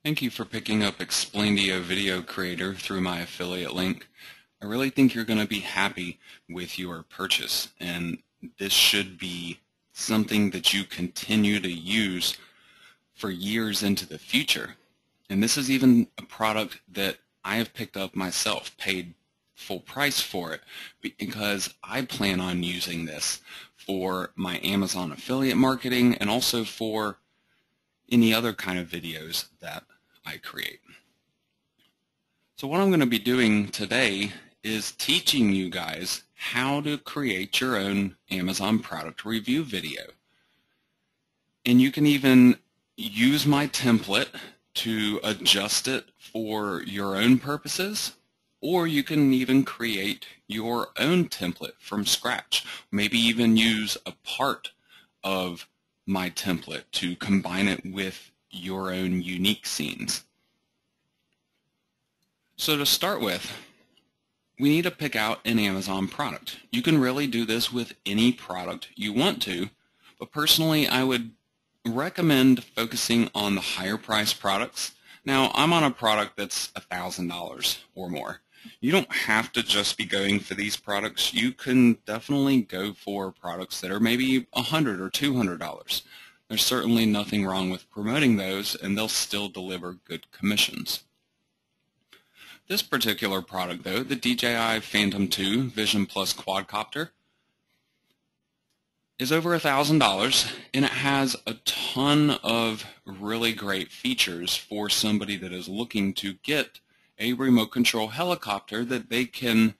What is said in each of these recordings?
Thank you for picking up Explaindio Video Creator through my affiliate link. I really think you're going to be happy with your purchase, and this should be something that you continue to use for years into the future. And this is even a product that I have picked up myself, paid full price for it, because I plan on using this for my Amazon affiliate marketing and also for any other kind of videos that I create. So what I'm going to be doing today is teaching you guys how to create your own Amazon product review video. And you can even use my template to adjust it for your own purposes, or you can even create your own template from scratch. Maybe even use a part of my template to combine it with your own unique scenes. So to start with, we need to pick out an Amazon product. You can really do this with any product you want to, but personally I would recommend focusing on the higher price products. Now I'm on a product that's $1,000 or more. You don't have to just be going for these products. You can definitely go for products that are maybe $100 or $200. There's certainly nothing wrong with promoting those, and they'll still deliver good commissions. This particular product, though, the DJI Phantom 2 Vision Plus quadcopter, is over $1,000, and it has a ton of really great features for somebody that is looking to get a remote control helicopter that they can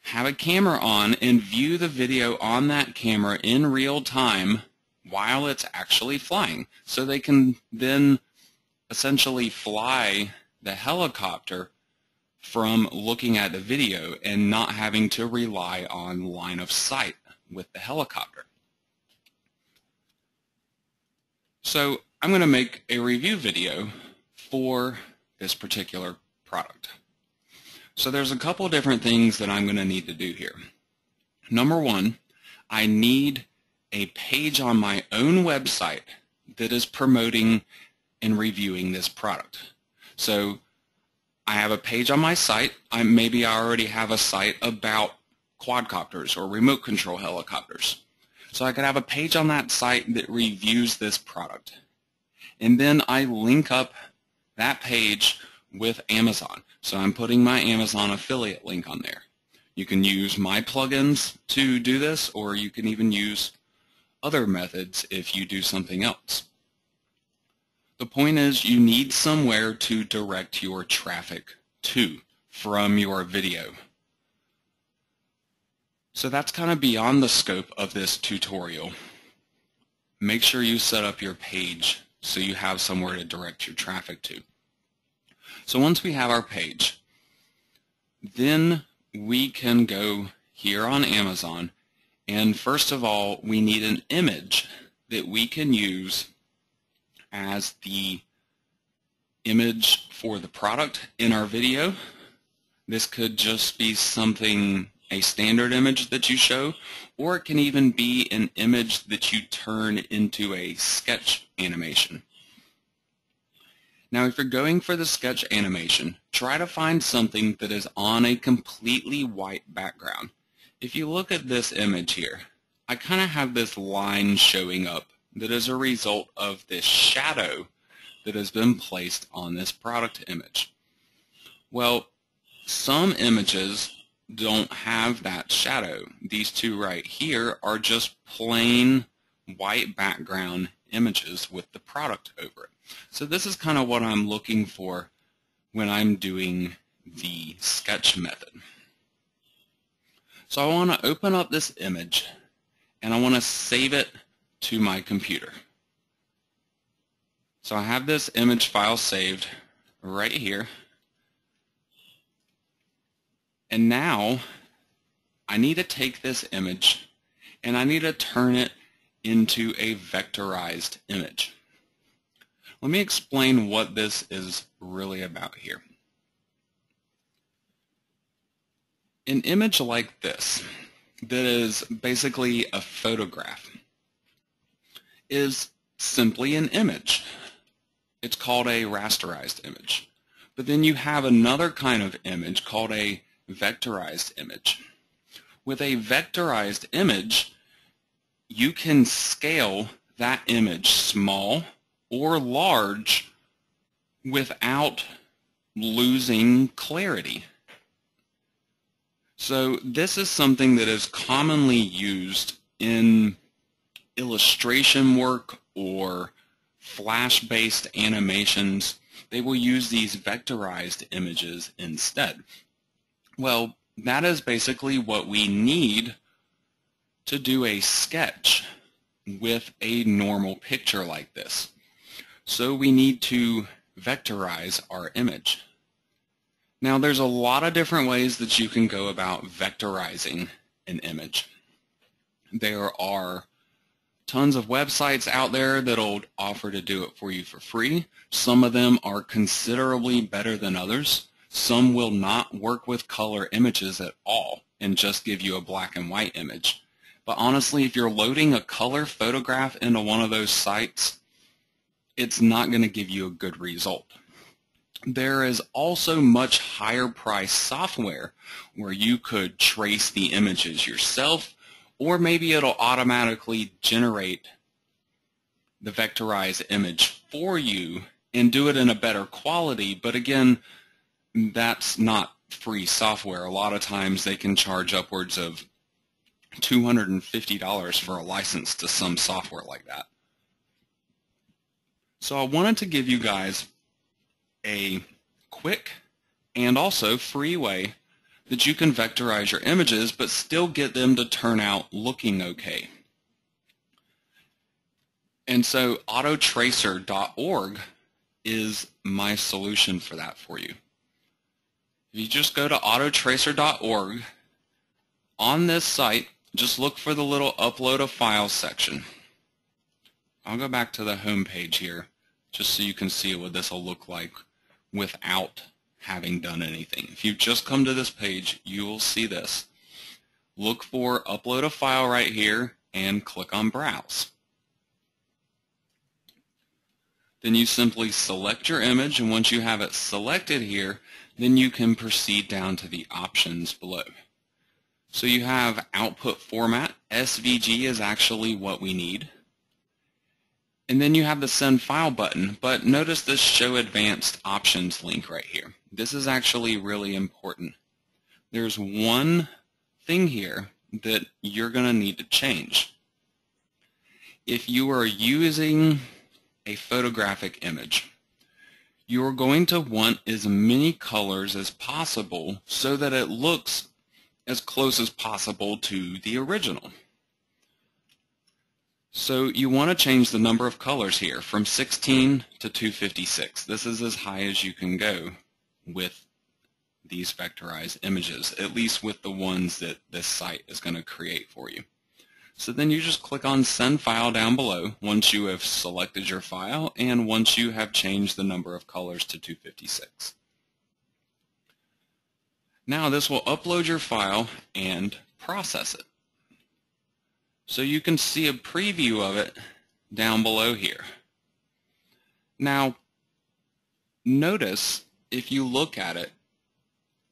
have a camera on and view the video on that camera in real time while it's actually flying. So they can then essentially fly the helicopter from looking at the video and not having to rely on line of sight with the helicopter. So I'm going to make a review video for this particular product. So there's a couple different things that I'm going to need to do here. Number one, I need a page on my own website that is promoting and reviewing this product. So I have a page on my site. Maybe I already have a site about quadcopters or remote control helicopters. So I could have a page on that site that reviews this product. And then I link up that page with Amazon. So I'm putting my Amazon affiliate link on there. You can use my plugins to do this, or you can even use other methods if you do something else. The point is, you need somewhere to direct your traffic to from your video. So that's kind of beyond the scope of this tutorial. Make sure you set up your page so you have somewhere to direct your traffic to. So once we have our page, then we can go here on Amazon, and first of all we need an image that we can use as the image for the product in our video. This could just be something, a standard image that you show, or it can even be an image that you turn into a sketch animation. Now if you're going for the sketch animation, try to find something that is on a completely white background. If you look at this image here, I kind of have this line showing up that is a result of this shadow that has been placed on this product image. Well, some images don't have that shadow. These two right here are just plain white background images with the product over it. So this is kind of what I'm looking for when I'm doing the sketch method. So I want to open up this image and I want to save it to my computer. So I have this image file saved right here, and now I need to take this image and I need to turn it into a vectorized image. Let me explain what this is really about here. An image like this, that is basically a photograph, is simply an image. It's called a rasterized image. But then you have another kind of image called a vectorized image. With a vectorized image, you can scale that image small or large without losing clarity. So this is something that is commonly used in illustration work or Flash-based animations. They will use these vectorized images instead. Well, that is basically what we need to do a sketch with a normal picture like this. So we need to vectorize our image. Now there's a lot of different ways that you can go about vectorizing an image. There are tons of websites out there that'll offer to do it for you for free. Some of them are considerably better than others. Some will not work with color images at all and just give you a black and white image. But honestly, if you're loading a color photograph into one of those sites, it's not going to give you a good result. There is also much higher priced software where you could trace the images yourself, or maybe it'll automatically generate the vectorized image for you and do it in a better quality. But again, that's not free software. A lot of times they can charge upwards of $250 for a license to some software like that. So I wanted to give you guys a quick and also free way that you can vectorize your images but still get them to turn out looking okay. And so autotracer.org is my solution for that for you. If you just go to autotracer.org, on this site, just look for the little upload a file section. I'll go back to the home page here just so you can see what this will look like without having done anything. If you just come to this page, you will see this. Look for upload a file right here and click on browse. Then you simply select your image, and once you have it selected here, then you can proceed down to the options below. So you have output format. SVG is actually what we need. And then you have the send file button, but notice this show advanced options link right here. This is actually really important. There's one thing here that you're going to need to change. If you are using a photographic image, you are going to want as many colors as possible so that it looks as close as possible to the original. So you want to change the number of colors here from 16 to 256. This is as high as you can go with these vectorized images, at least with the ones that this site is going to create for you. So then you just click on Send File down below once you have selected your file and once you have changed the number of colors to 256. Now this will upload your file and process it. So you can see a preview of it down below here. Now, notice if you look at it,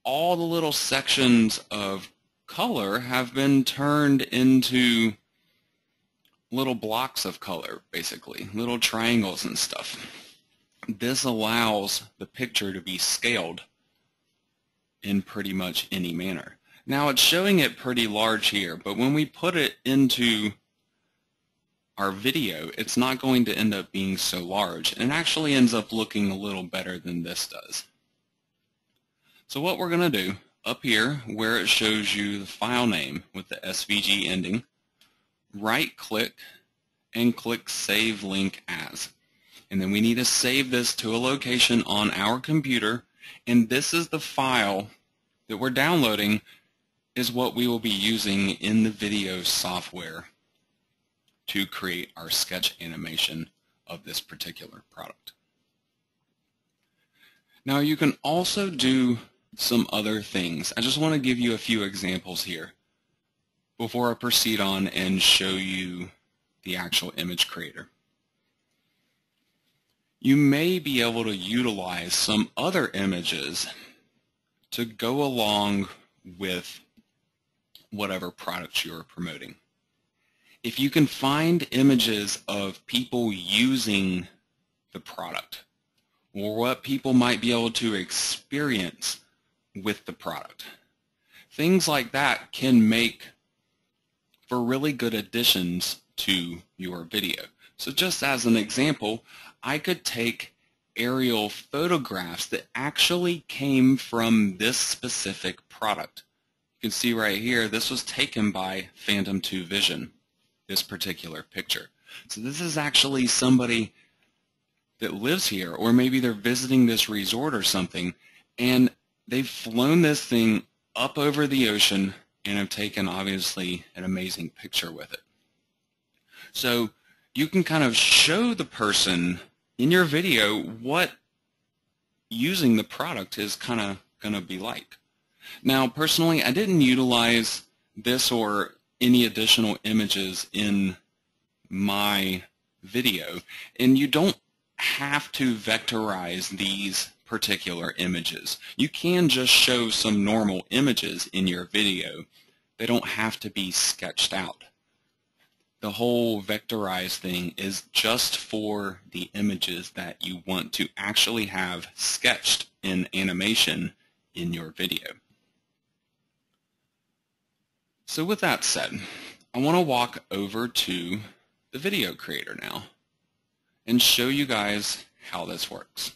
all the little sections of color have been turned into little blocks of color, basically, little triangles and stuff. This allows the picture to be scaled in pretty much any manner. Now it's showing it pretty large here, but when we put it into our video, it's not going to end up being so large, and it actually ends up looking a little better than this does. So what we're going to do, up here where it shows you the file name with the SVG ending, right click and click Save Link As. And then we need to save this to a location on our computer, and this is the file that we're downloading is what we will be using in the video software to create our sketch animation of this particular product. Now you can also do some other things. I just want to give you a few examples here before I proceed on and show you the actual image creator. you may be able to utilize some other images to go along with whatever product you're promoting. If you can find images of people using the product or what people might be able to experience with the product, things like that can make for really good additions to your video. So just as an example, I could take aerial photographs that actually came from this specific product. You can see right here, this was taken by Phantom 2 Vision, this particular picture. So this is actually somebody that lives here, or maybe they're visiting this resort or something, and they've flown this thing up over the ocean and have taken, obviously, an amazing picture with it. So you can kind of show the person in your video what using the product is kind of going to be like. Now, personally, I didn't utilize this or any additional images in my video, and you don't have to vectorize these particular images. You can just show some normal images in your video. They don't have to be sketched out. The whole vectorized thing is just for the images that you want to actually have sketched in animation in your video. So with that said, I want to walk over to the video creator now and show you guys how this works.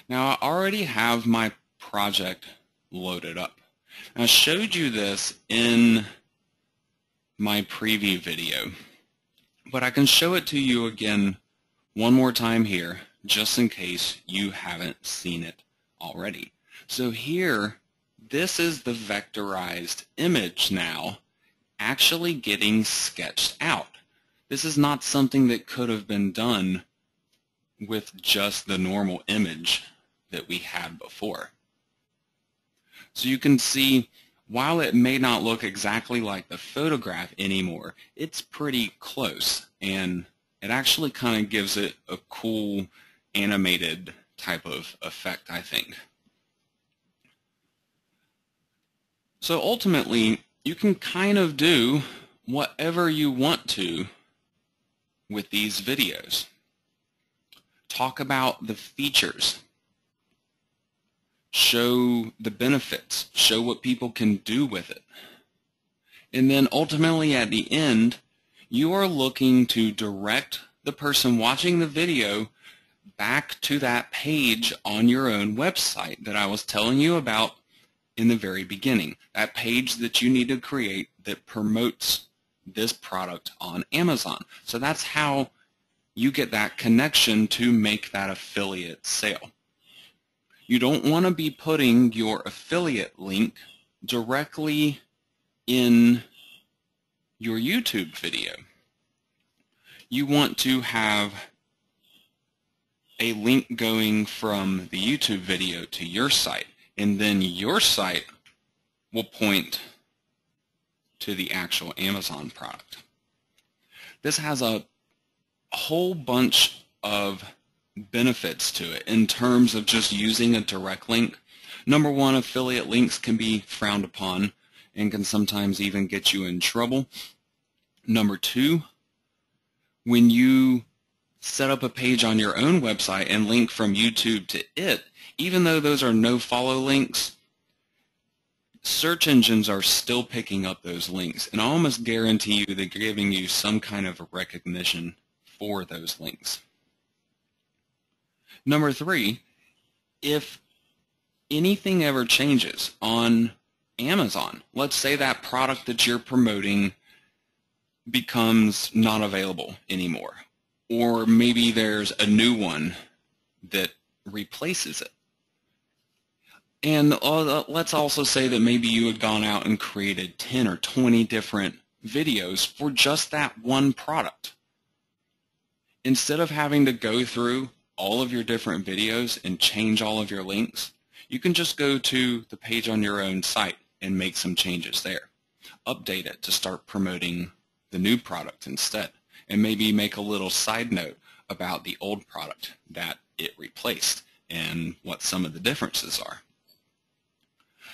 Now, I already have my project loaded up. I showed you this in my preview video, but I can show it to you again one more time here just in case you haven't seen it already. So here, this is the vectorized image now actually getting sketched out. This is not something that could have been done with just the normal image that we had before. So you can see, while it may not look exactly like the photograph anymore, it's pretty close, and it actually kind of gives it a cool animated type of effect, I think. So ultimately, you can kind of do whatever you want to with these videos. Talk about the features. Show the benefits. Show what people can do with it. And then ultimately at the end, you are looking to direct the person watching the video back to that page on your own website that I was telling you about in the very beginning. That page that you need to create that promotes this product on Amazon. So that's how you get that connection to make that affiliate sale. You don't want to be putting your affiliate link directly in your YouTube video. You want to have a link going from the YouTube video to your site, and then your site will point to the actual Amazon product. This has a whole bunch of benefits to it in terms of just using a direct link. Number one, affiliate links can be frowned upon and can sometimes even get you in trouble. Number two, when you set up a page on your own website and link from YouTube to it, even though those are no-follow links, search engines are still picking up those links, and I almost guarantee you they're giving you some kind of recognition for those links. Number three, if anything ever changes on Amazon, let's say that product that you're promoting becomes not available anymore, or maybe there's a new one that replaces it. And let's also say that maybe you had gone out and created 10 or 20 different videos for just that one product. Instead of having to go through all of your different videos and change all of your links, you can just go to the page on your own site and make some changes there. Update it to start promoting the new product instead, and maybe make a little side note. about the old product that it replaced and what some of the differences are.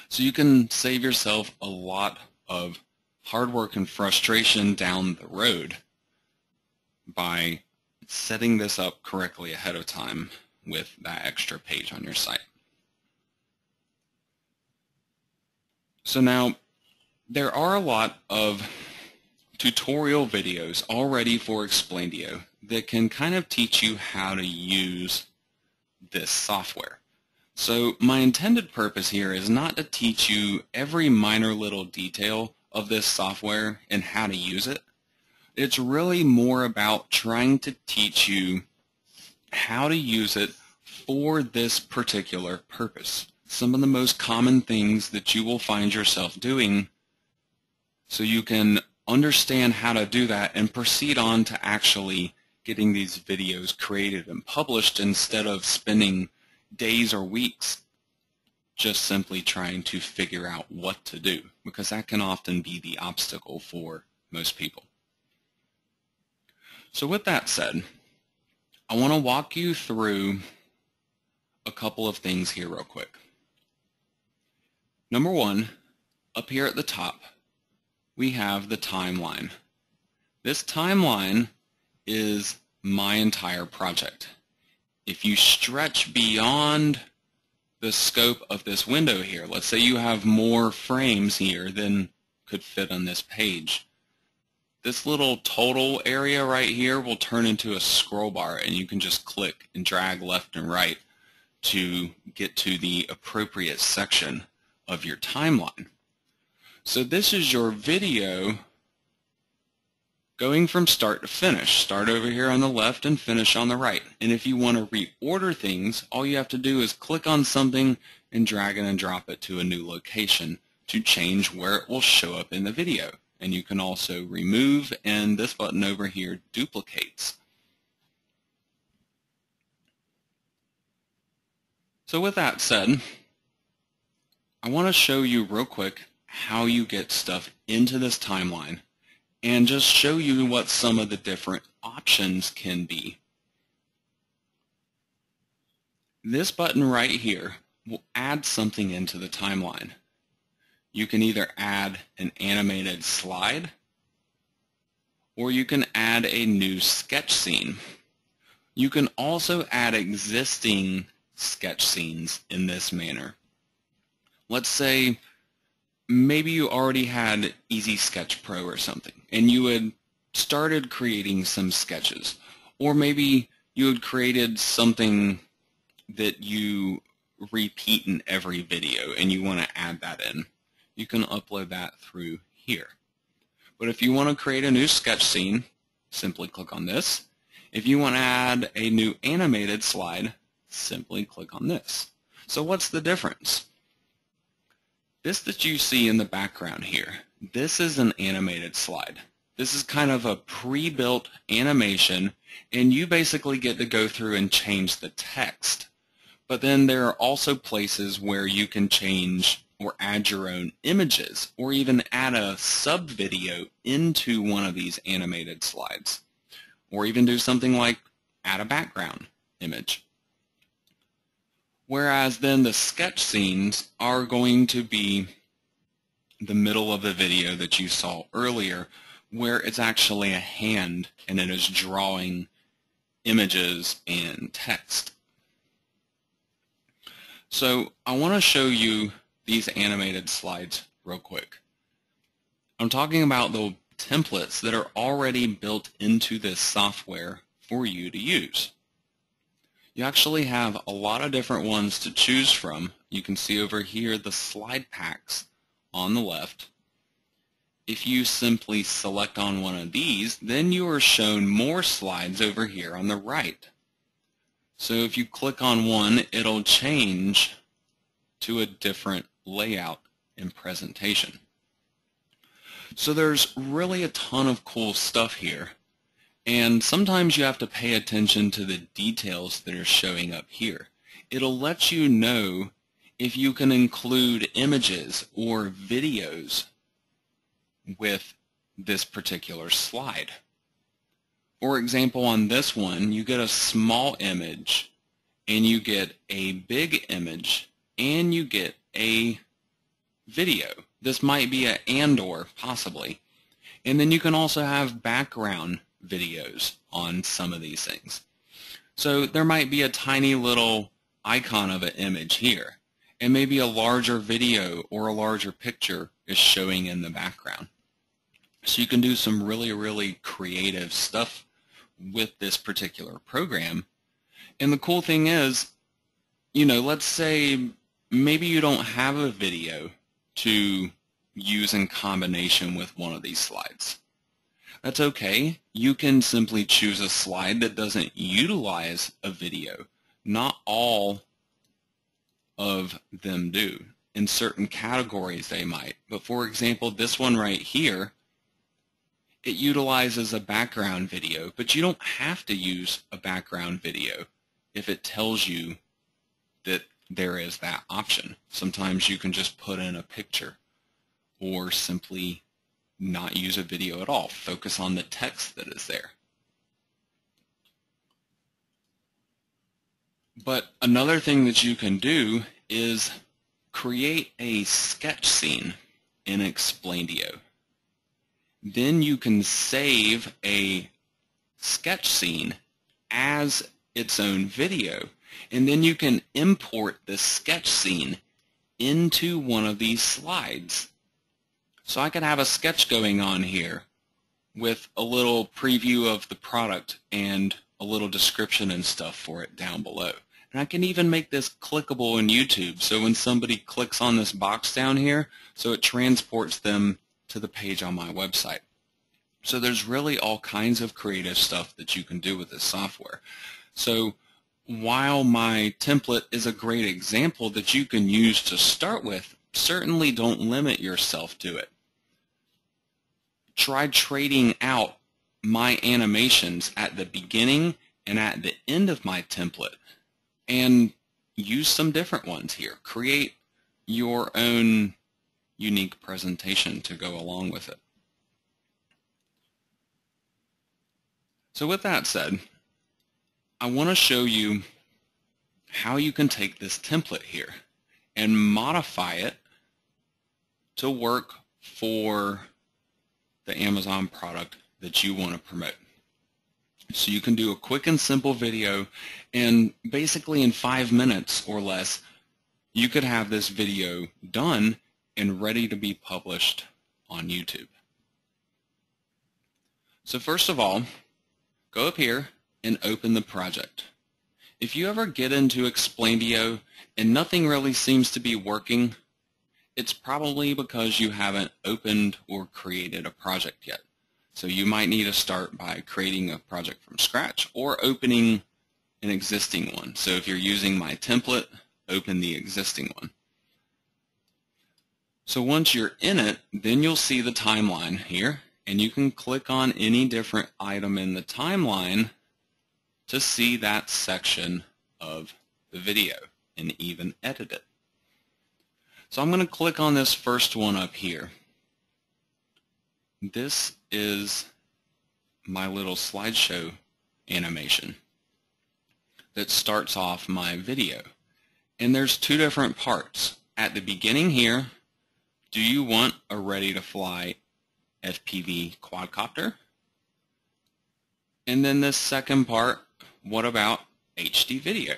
So you can save yourself a lot of hard work and frustration down the road by setting this up correctly ahead of time with that extra page on your site. So now, there are a lot of tutorial videos already for Explaindio that can kind of teach you how to use this software. So my intended purpose here is not to teach you every minor little detail of this software and how to use it. It's really more about trying to teach you how to use it for this particular purpose. Some of the most common things that you will find yourself doing, so you can understand how to do that and proceed on to actually getting these videos created and published instead of spending days or weeks just simply trying to figure out what to do, because that can often be the obstacle for most people. So with that said, I want to walk you through a couple of things here real quick. Number one, up here at the top, we have the timeline. This timeline is my entire project. If you stretch beyond the scope of this window here, let's say you have more frames here than could fit on this page, this little total area right here will turn into a scroll bar, and you can just click and drag left and right to get to the appropriate section of your timeline. So this is your video going from start to finish. Start over here on the left and finish on the right. And if you want to reorder things, all you have to do is click on something and drag it and drop it to a new location to change where it will show up in the video. And you can also remove, and this button over here duplicates. So with that said, I want to show you real quick how you get stuff into this timeline and just show you what some of the different options can be. This button right here will add something into the timeline. You can either add an animated slide, or you can add a new sketch scene. You can also add existing sketch scenes in this manner. Let's say maybe you already had Easy Sketch Pro or something, and you had started creating some sketches. Or maybe you had created something that you repeat in every video, and you want to add that in. You can upload that through here. But if you want to create a new sketch scene, simply click on this. If you want to add a new animated slide, simply click on this. So what's the difference? This that you see in the background here, this is an animated slide. This is kind of a pre-built animation, and you basically get to go through and change the text. But then there are also places where you can change or add your own images, or even add a sub-video into one of these animated slides, or even do something like add a background image. Whereas then the sketch scenes are going to be the middle of the video that you saw earlier, where it's actually a hand and it is drawing images and text. So I want to show you these animated slides real quick. I'm talking about the templates that are already built into this software for you to use. You actually have a lot of different ones to choose from. You can see over here the slide packs on the left. If you simply select on one of these, then you are shown more slides over here on the right. So if you click on one, it'll change to a different layout and presentation. So there's really a ton of cool stuff here. And sometimes you have to pay attention to the details that are showing up here. It'll let you know if you can include images or videos with this particular slide. For example, on this one, you get a small image, and you get a big image, and you get a video. This might be an and/or, possibly. And then you can also have background videos on some of these things. So there might be a tiny little icon of an image here, and maybe a larger video or a larger picture is showing in the background. So you can do some really, really creative stuff with this particular program. And the cool thing is, let's say maybe you don't have a video to use in combination with one of these slides. That's okay. You can simply choose a slide that doesn't utilize a video. Not all of them do. In certain categories they might. But for example, this one right here, it utilizes a background video, but you don't have to use a background video if it tells you that there is that option. Sometimes you can just put in a picture or simply not use a video at all. Focus on the text that is there. But another thing that you can do is create a sketch scene in Explaindio. Then you can save a sketch scene as its own video, and then you can import the sketch scene into one of these slides. So I could have a sketch going on here with a little preview of the product and a little description and stuff for it down below. And I can even make this clickable in YouTube, so when somebody clicks on this box down here, so it transports them to the page on my website. So there's really all kinds of creative stuff that you can do with this software. So while my template is a great example that you can use to start with, certainly don't limit yourself to it. Try trading out my animations at the beginning and at the end of my template and use some different ones here. Create your own unique presentation to go along with it. So with that said, I want to show you how you can take this template here and modify it to work for the Amazon product that you want to promote. So you can do a quick and simple video, and basically in 5 minutes or less, you could have this video done and ready to be published on YouTube. So first of all, go up here and open the project. If you ever get into Explaindio and nothing really seems to be working, it's probably because you haven't opened or created a project yet. So you might need to start by creating a project from scratch or opening an existing one. So if you're using my template, open the existing one. So once you're in it, then you'll see the timeline here, and you can click on any different item in the timeline to see that section of the video and even edit it. So I'm going to click on this first one up here. This is my little slideshow animation that starts off my video. And there's two different parts. At the beginning here, do you want a ready-to-fly FPV quadcopter? And then this second part, what about HD video?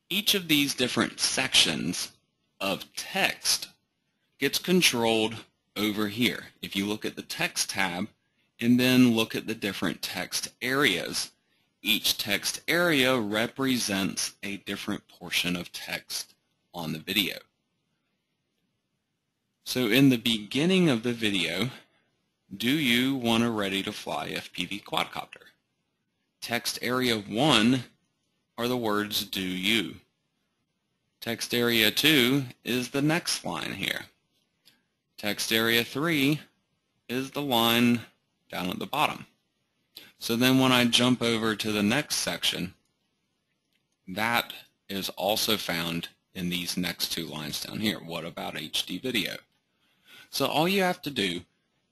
Each of these different sections of text gets controlled over here. If you look at the text tab and then look at the different text areas, each text area represents a different portion of text on the video. So in the beginning of the video, do you want a ready-to-fly FPV quadcopter? Text area 1 are the words "do you." Text area 2 is the next line here. Text area 3 is the line down at the bottom. So then when I jump over to the next section, that is also found in these next two lines down here. What about HD video? So all you have to do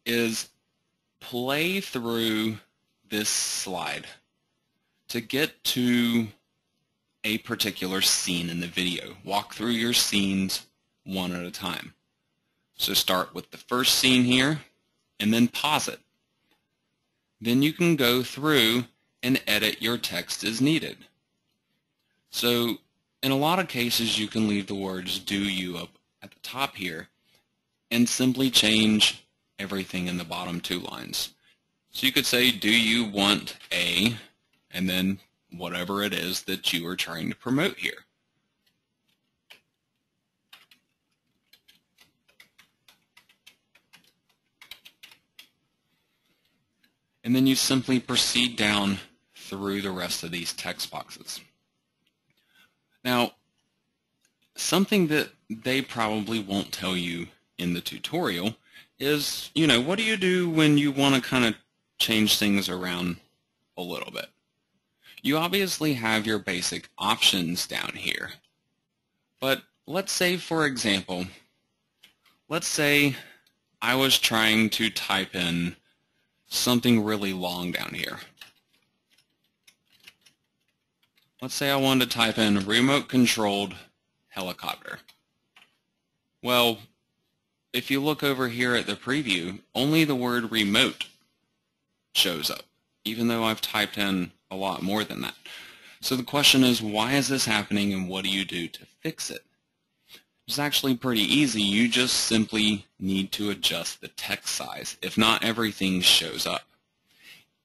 is play through this slide to get to a particular scene in the video. Walk through your scenes one at a time. So start with the first scene here and then pause it. Then you can go through and edit your text as needed. So in a lot of cases you can leave the words "do you" up at the top here and simply change everything in the bottom 2 lines. So you could say, "Do you want a," and then whatever it is that you are trying to promote here. And then you simply proceed down through the rest of these text boxes. Now, something that they probably won't tell you in the tutorial is, what do you do when you want to kind of change things around a little bit? You obviously have your basic options down here. But let's say, for example, I was trying to type in something really long down here. Let's say I wanted to type in remote-controlled helicopter. Well, if you look over here at the preview, only the word remote shows up, even though I've typed in a lot more than that. So the question is, why is this happening and what do you do to fix it? It's actually pretty easy. You just simply need to adjust the text size if not everything shows up.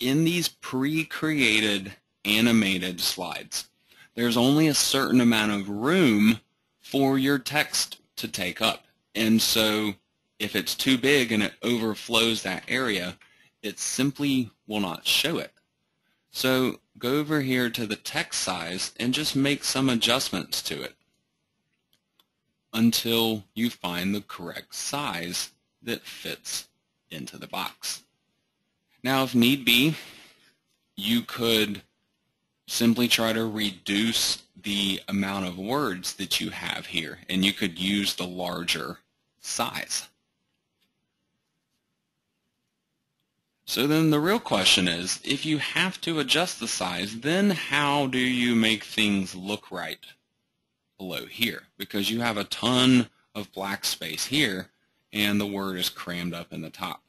In these pre-created animated slides, there's only a certain amount of room for your text to take up. And so if it's too big and it overflows that area, it simply will not show it. So go over here to the text size and just make some adjustments to it until you find the correct size that fits into the box. Now, if need be, you could simply try to reduce the amount of words that you have here, and you could use the larger size. So then the real question is, if you have to adjust the size, then how do you make things look right below here? Because you have a ton of black space here, and the word is crammed up in the top.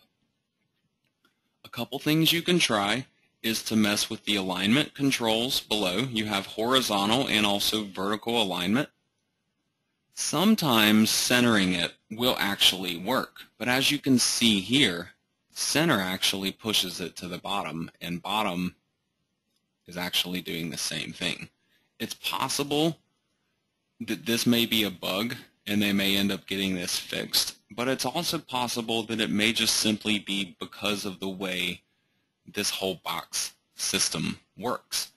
A couple things you can try is to mess with the alignment controls below. You have horizontal and also vertical alignment. Sometimes centering it will actually work, but as you can see here, center actually pushes it to the bottom, and bottom is actually doing the same thing. It's possible that this may be a bug and they may end up getting this fixed, but it's also possible that it may just simply be because of the way this whole box system works.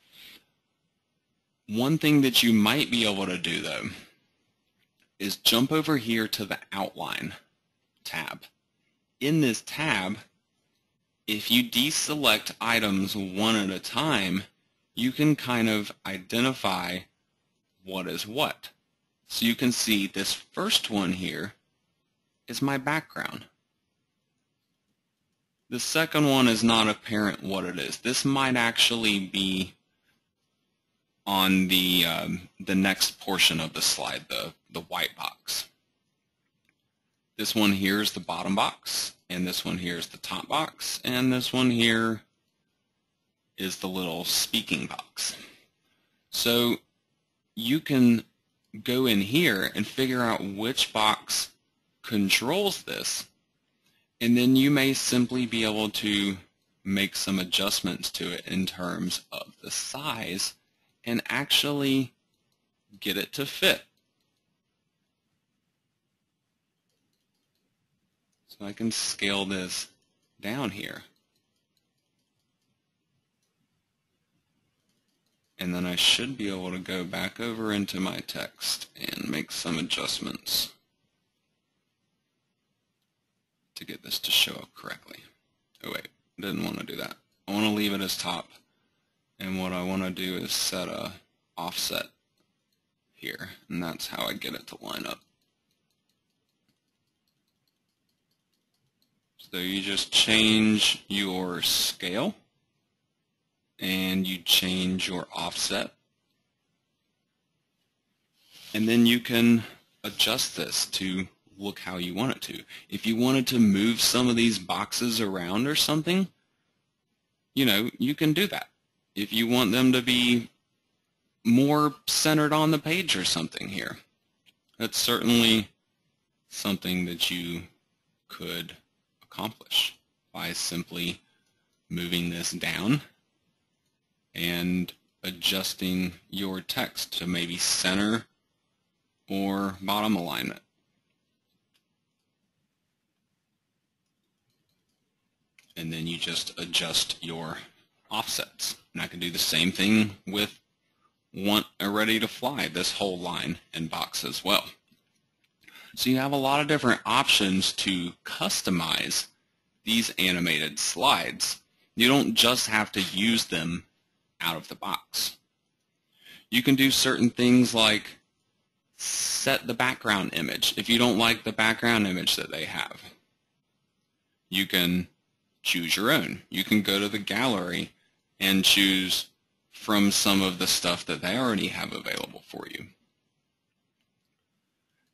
One thing that you might be able to do, though, is jump over here to the Outline tab. In this tab, if you deselect items one at a time, you can kind of identify what is what. So you can see this first one here is my background. The second one is not apparent what it is. This might actually be on the next portion of the slide, the white box. This one here is the bottom box, and this one here is the top box, and this one here is the little speaking box. So you can go in here and figure out which box controls this, and then you may simply be able to make some adjustments to it in terms of the size and actually get it to fit. So I can scale this down here. And then I should be able to go back over into my text and make some adjustments to get this to show up correctly. Oh wait, didn't want to do that. I want to leave it as top, and what I want to do is set a offset here, and that's how I get it to line up. So you just change your scale and you change your offset. And then you can adjust this to look how you want it to. If you wanted to move some of these boxes around or something, you can do that. If you want them to be more centered on the page or something here, that's certainly something that you could accomplish by simply moving this down and adjusting your text to maybe center or bottom alignment. And then you just adjust your offsets. And I can do the same thing with want a ready to fly, this whole line and box as well. So you have a lot of different options to customize these animated slides. You don't just have to use them out of the box. You can do certain things like set the background image if you don't like the background image that they have. You can choose your own. You can go to the gallery and choose from some of the stuff that they already have available for you.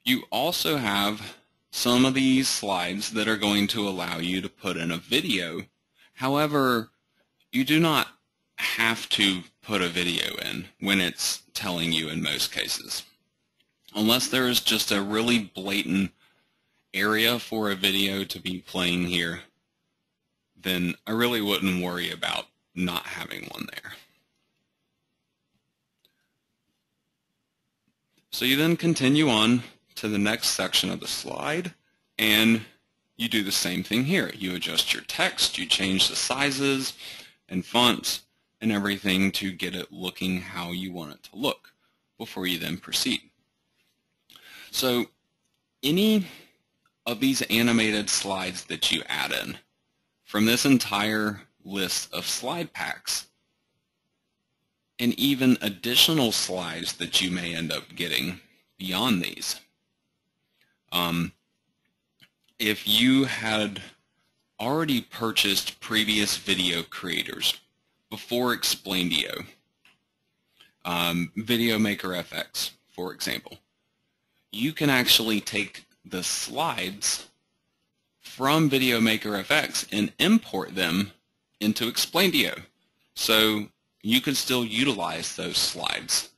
You also have some of these slides that are going to allow you to put in a video. However, you do not have to put a video in when it's telling you in most cases. Unless there is just a really blatant area for a video to be playing here, then I really wouldn't worry about not having one there. So you then continue on to the next section of the slide, and you do the same thing here. You adjust your text, you change the sizes and fonts and everything to get it looking how you want it to look before you then proceed. So any of these animated slides that you add in from this entire list of slide packs, and even additional slides that you may end up getting beyond these. If you had already purchased previous video creators before Explaindio, Video Maker FX, for example, you can actually take the slides from Video Maker FX and import them into Explaindio. So you can still utilize those slides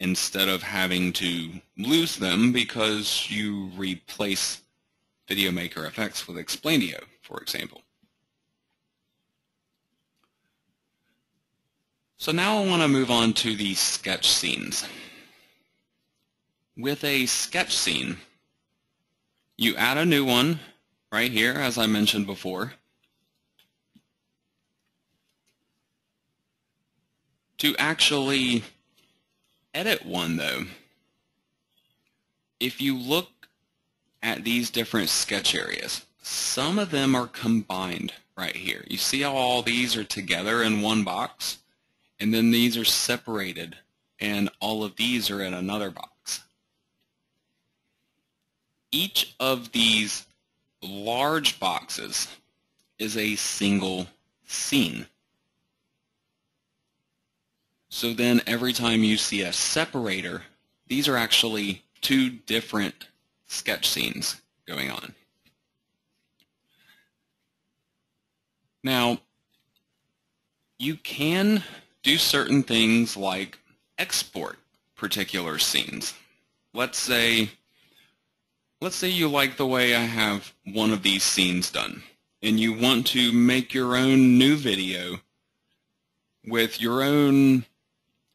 instead of having to lose them because you replace Video Maker FX with Explaindio, for example. So now I want to move on to the sketch scenes. With a sketch scene, you add a new one right here, as I mentioned before. To actually edit one, though, if you look at these different sketch areas, some of them are combined right here. You see how all these are together in one box, and then these are separated, and all of these are in another box. Each of these large boxes is a single scene. So then every time you see a separator, these are actually two different sketch scenes going on. Now, you can do certain things like export particular scenes. Let's say you like the way I have one of these scenes done, and you want to make your own new video with your own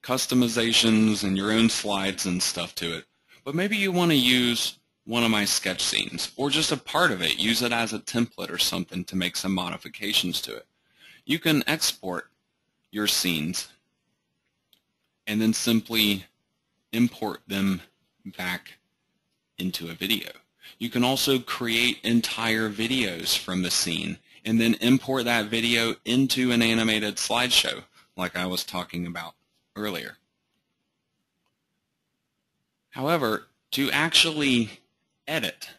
customizations and your own slides and stuff to it. But maybe you want to use one of my sketch scenes, or just a part of it, use it as a template or something to make some modifications to it. You can export your scenes and then simply import them back into a video. You can also create entire videos from the scene and then import that video into an animated slideshow like I was talking about earlier. However, to actually edit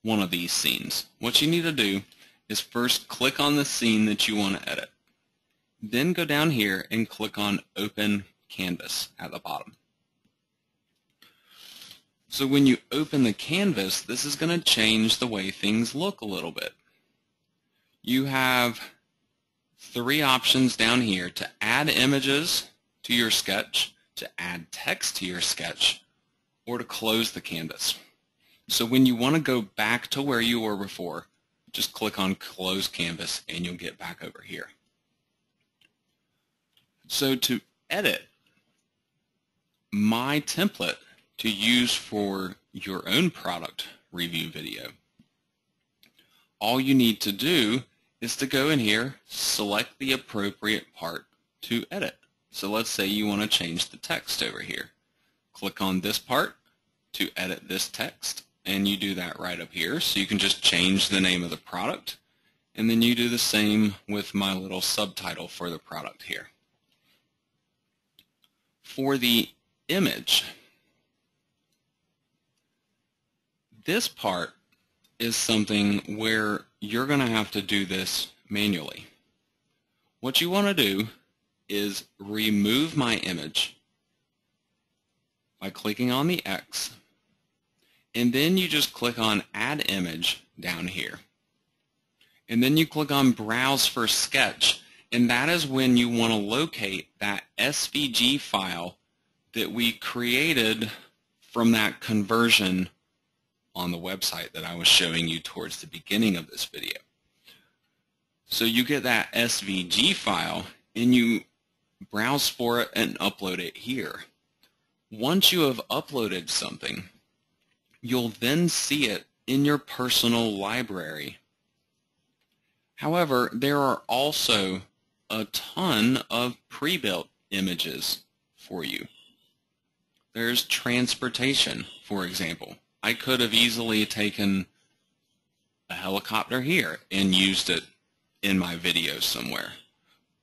one of these scenes. What you need to do is first click on the scene that you want to edit. Then go down here and click on Open Canvas at the bottom. So when you open the canvas, this is going to change the way things look a little bit. You have 3 options down here to add images to your sketch, to add text to your sketch, or to close the canvas. So when you want to go back to where you were before, just click on Close Canvas and you'll get back over here. So to edit my template to use for your own product review video, all you need to do is to go in here, select the appropriate part to edit. So let's say you want to change the text over here. Click on this part to edit this text, and you do that right up here. So you can just change the name of the product, and then you do the same with my little subtitle for the product here. For the image, this part is something where you're going to have to do this manually. What you want to do is remove my image by clicking on the X, and then you just click on Add Image down here. And then you click on Browse for Sketch, and that is when you want to locate that SVG file that we created from that conversion on the website that I was showing you towards the beginning of this video. So you get that SVG file and you browse for it and upload it here. Once you have uploaded something, you'll then see it in your personal library. However, there are also a ton of pre-built images for you. There's transportation, for example. I could have easily taken a helicopter here and used it in my video somewhere.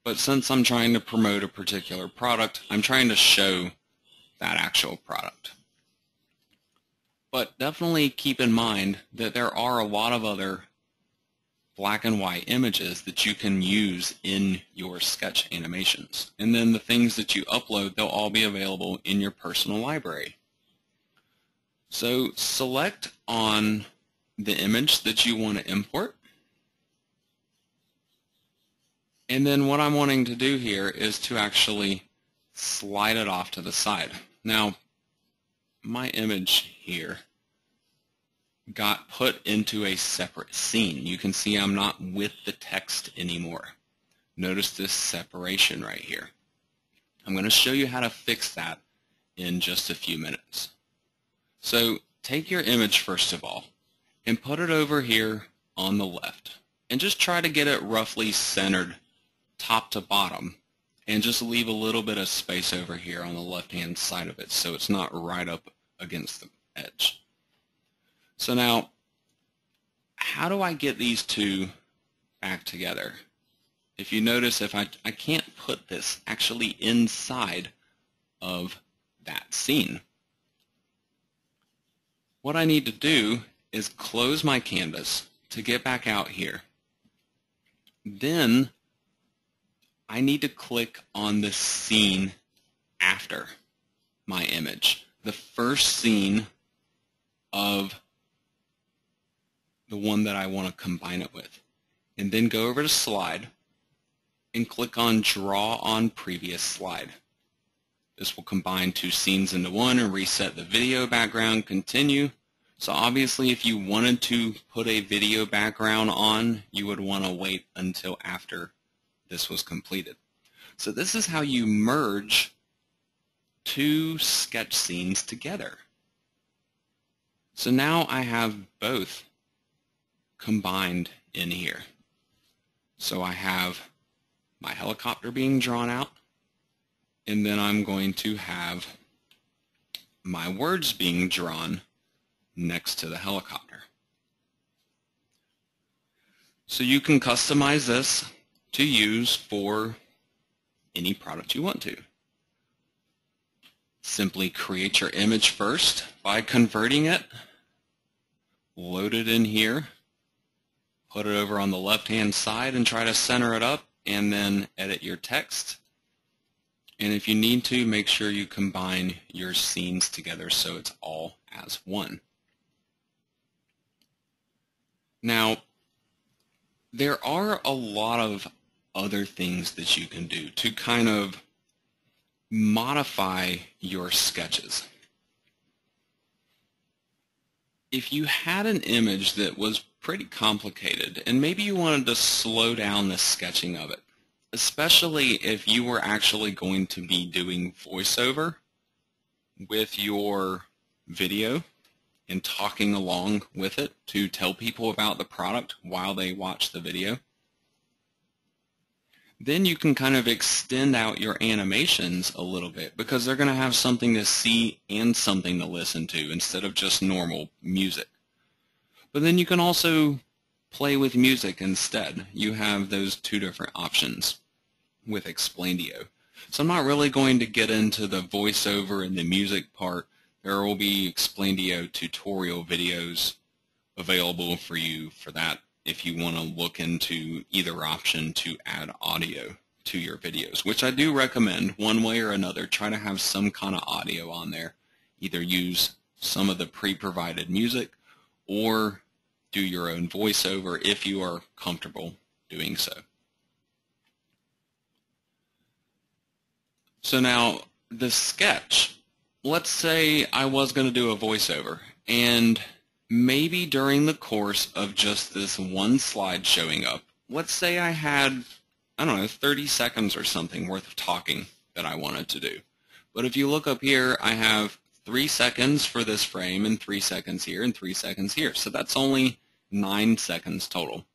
But since I'm trying to promote a particular product, I'm trying to show that actual product. But definitely keep in mind that there are a lot of other black and white images that you can use in your sketch animations. And then the things that you upload, they'll all be available in your personal library. So select on the image that you want to import. And then what I'm wanting to do here is to actually slide it off to the side. Now, my image here got put into a separate scene. You can see I'm not with the text anymore. Notice this separation right here. I'm going to show you how to fix that in just a few minutes. So take your image first of all and put it over here on the left and just try to get it roughly centered top to bottom, and just leave a little bit of space over here on the left hand side of it so it's not right up against the edge. So now, how do I get these two back together? If you notice, if I can't put this actually inside of that scene. What I need to do is close my canvas to get back out here. Then I need to click on the scene after my image, the first scene of the one that I want to combine it with. And then go over to Slide and click on Draw on Previous Slide. This will combine two scenes into one and reset the video background. Continue. So obviously if you wanted to put a video background on, you would want to wait until after this was completed. So this is how you merge two sketch scenes together. So now I have both combined in here. So I have my helicopter being drawn out, and then I'm going to have my words being drawn next to the helicopter. So you can customize this to use for any product you want to. Simply create your image first by converting it load it in here, put it over on the left-hand side and try to center it up, and then edit your text. And if you need to, make sure you combine your scenes together so it's all as one. Now, there are a lot of other things that you can do to kind of modify your sketches. If you had an image that was pretty complicated and maybe you wanted to slow down the sketching of it, especially if you were actually going to be doing voiceover with your video and talking along with it to tell people about the product while they watch the video, then you can kind of extend out your animations a little bit because they're going to have something to see and something to listen to instead of just normal music. But then you can also play with music instead. You have those two different options with Explaindio. So I'm not really going to get into the voiceover and the music part. There will be Explaindio tutorial videos available for you for that if you want to look into either option to add audio to your videos, which I do recommend one way or another. Try to have some kind of audio on there. Either use some of the pre-provided music or do your own voiceover if you are comfortable doing so. So now the sketch, let's say I was going to do a voiceover and maybe during the course of just this one slide showing up, let's say I had, I don't know, 30 seconds or something worth of talking that I wanted to do. But if you look up here, I have 3 seconds for this frame and 3 seconds here and 3 seconds here. So that's only 9 seconds total.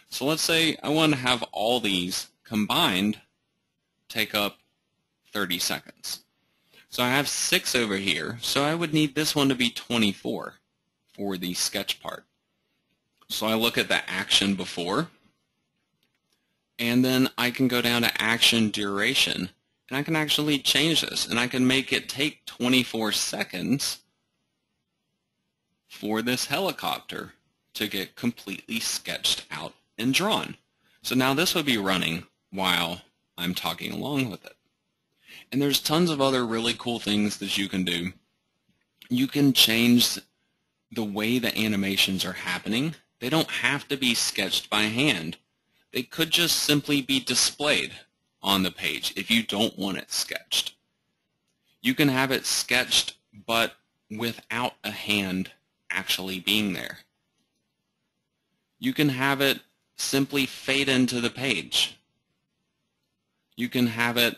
So let's say I want to have all these combined take up 30 seconds. So I have 6 over here, so I would need this one to be 24 for the sketch part. So I look at the action before, and then I can go down to action duration, and I can actually change this, and I can make it take 24 seconds for this helicopter to get completely sketched out and drawn. So now this would be running while I'm talking along with it. And there's tons of other really cool things that you can do. You can change the way the animations are happening. They don't have to be sketched by hand. They could just simply be displayed on the page if you don't want it sketched. You can have it sketched but without a hand actually being there. You can have it simply fade into the page. You can have it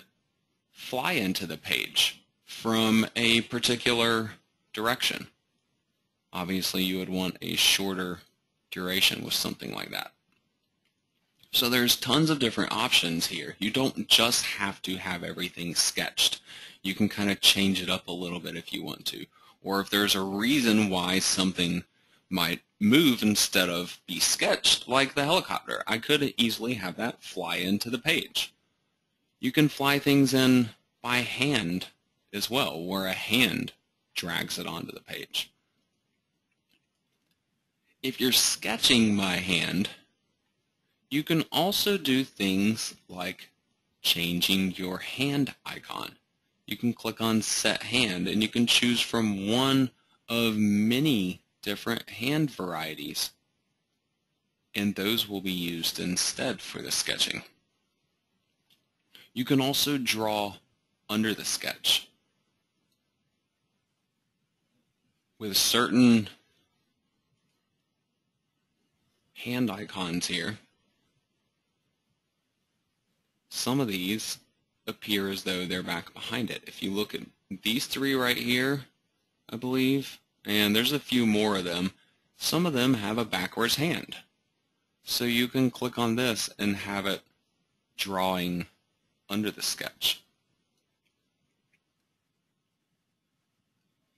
fly into the page from a particular direction. Obviously, you would want a shorter duration with something like that. So there's tons of different options here. You don't just have to have everything sketched. You can kind of change it up a little bit if you want to. Or if there's a reason why something might move instead of be sketched, like the helicopter, I could easily have that fly into the page. You can fly things in by hand as well, where a hand drags it onto the page. If you're sketching by hand, you can also do things like changing your hand icon. You can click on Set Hand, and you can choose from one of many different hand varieties, and those will be used instead for the sketching. You can also draw under the sketch with certain hand icons here. Some of these appear as though they're back behind it. If you look at these 3 right here, I believe, and there's a few more of them, some of them have a backwards hand. So you can click on this and have it drawing under the sketch.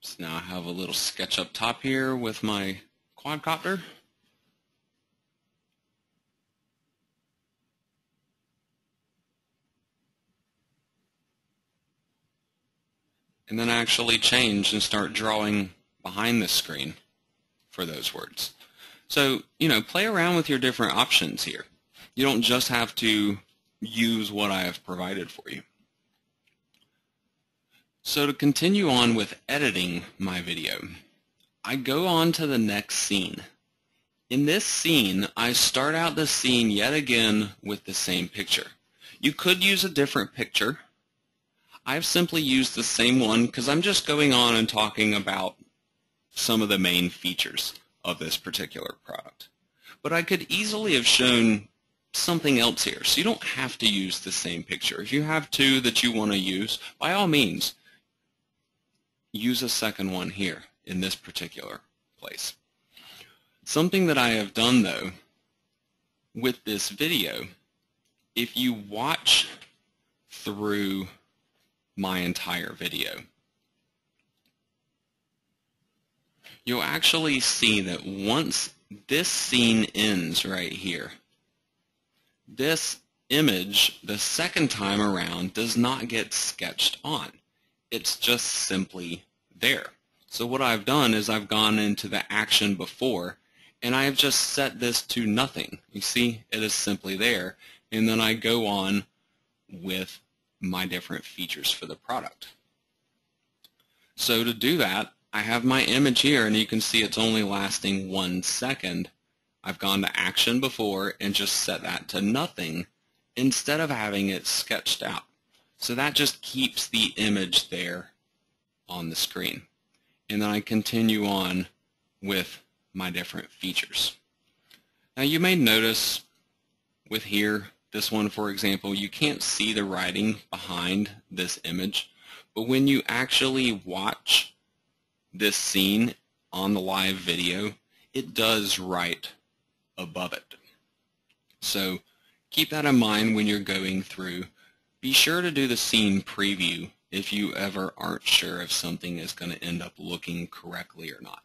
So now I have a little sketch up top here with my quadcopter. And then actually change and start drawing behind the screen for those words. So, play around with your different options here. You don't just have to use what I have provided for you. So to continue on with editing my video, I go on to the next scene. In this scene, I start out the scene yet again with the same picture. You could use a different picture. I've simply used the same one because I'm just going on and talking about some of the main features of this particular product. But I could easily have shown something else here, so you don't have to use the same picture. If you have two that you want to use, by all means, use a second one here in this particular place. Something that I have done, though, with this video, if you watch through my entire video, you'll actually see that once this scene ends right here, this image the second time around does not get sketched on. It's just simply there. So what I've done is I've gone into the action before and I have just set this to nothing. You see, it is simply there, and then I go on with my different features for the product. So to do that, I have my image here, and you can see it's only lasting 1 second. I've gone to action before and just set that to nothing instead of having it sketched out. So that just keeps the image there on the screen. And then I continue on with my different features. Now you may notice with here, this one for example, you can't see the writing behind this image, but when you actually watch this scene on the live video, it does write above it. So keep that in mind when you're going through. Be sure to do the scene preview if you ever aren't sure if something is going to end up looking correctly or not.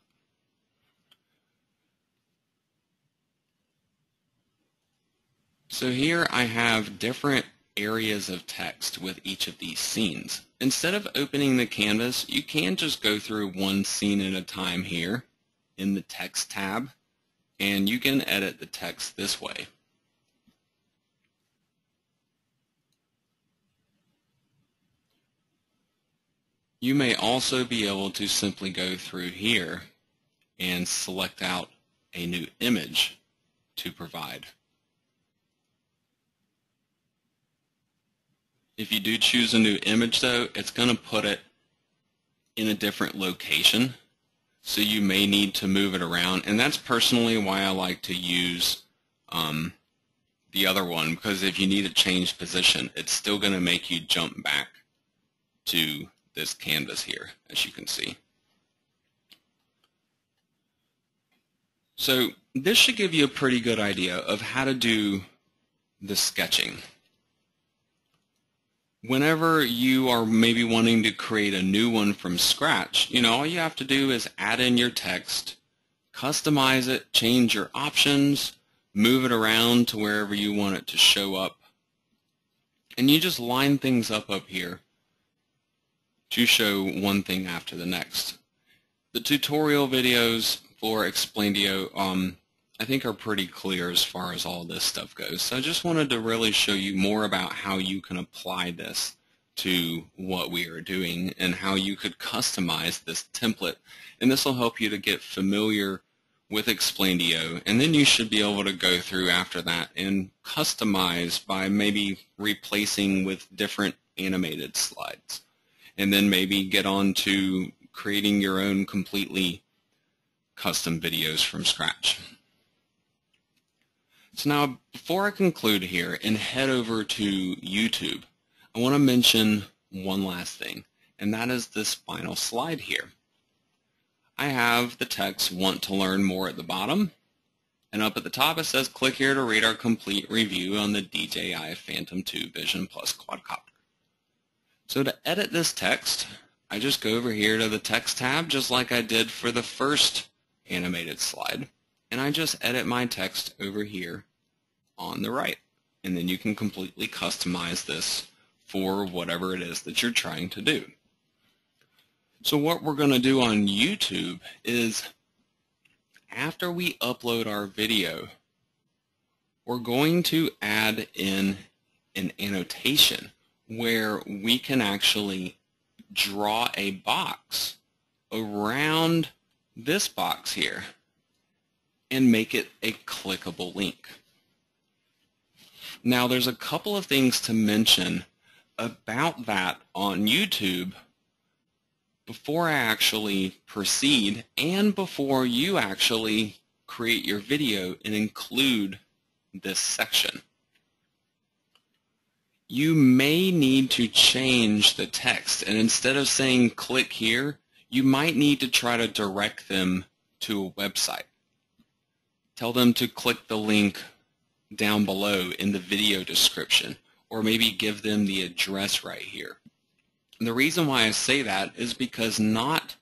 So here I have different areas of text with each of these scenes. Instead of opening the canvas, you can just go through one scene at a time here in the text tab, and you can edit the text this way. You may also be able to simply go through here and select out a new image to provide. If you do choose a new image though, it's going to put it in a different location, so you may need to move it around, and that's personally why I like to use the other one, because if you need to change position, it's still going to make you jump back to this canvas here, as you can see. So this should give you a pretty good idea of how to do the sketching. Whenever you are maybe wanting to create a new one from scratch, all you have to do is add in your text, customize it, change your options, move it around to wherever you want it to show up, and you just line things up here to show one thing after the next. The tutorial videos for Explaindio I think are pretty clear as far as all this stuff goes. So I just wanted to really show you more about how you can apply this to what we are doing and how you could customize this template. And this will help you to get familiar with Explaindio, and then you should be able to go through after that and customize by maybe replacing with different animated slides. And then maybe get on to creating your own completely custom videos from scratch. So now, before I conclude here and head over to YouTube, I want to mention one last thing, and that is this final slide here. I have the text "Want to learn more" at the bottom, and up at the top it says click here to read our complete review on the DJI Phantom 2 Vision Plus quadcopter. So to edit this text, I just go over here to the text tab just like I did for the first animated slide, and I just edit my text over here on the right, and then you can completely customize this for whatever it is that you're trying to do. So what we're going to do on YouTube is after we upload our video, we're going to add in an annotation where we can actually draw a box around this box here and make it a clickable link. Now there's a couple of things to mention about that on YouTube before I actually proceed and before you actually create your video and include this section. You may need to change the text, and instead of saying click here, you might need to try to direct them to a website. Tell them to click the link down below in the video description, or maybe give them the address right here. And the reason why I say that is because not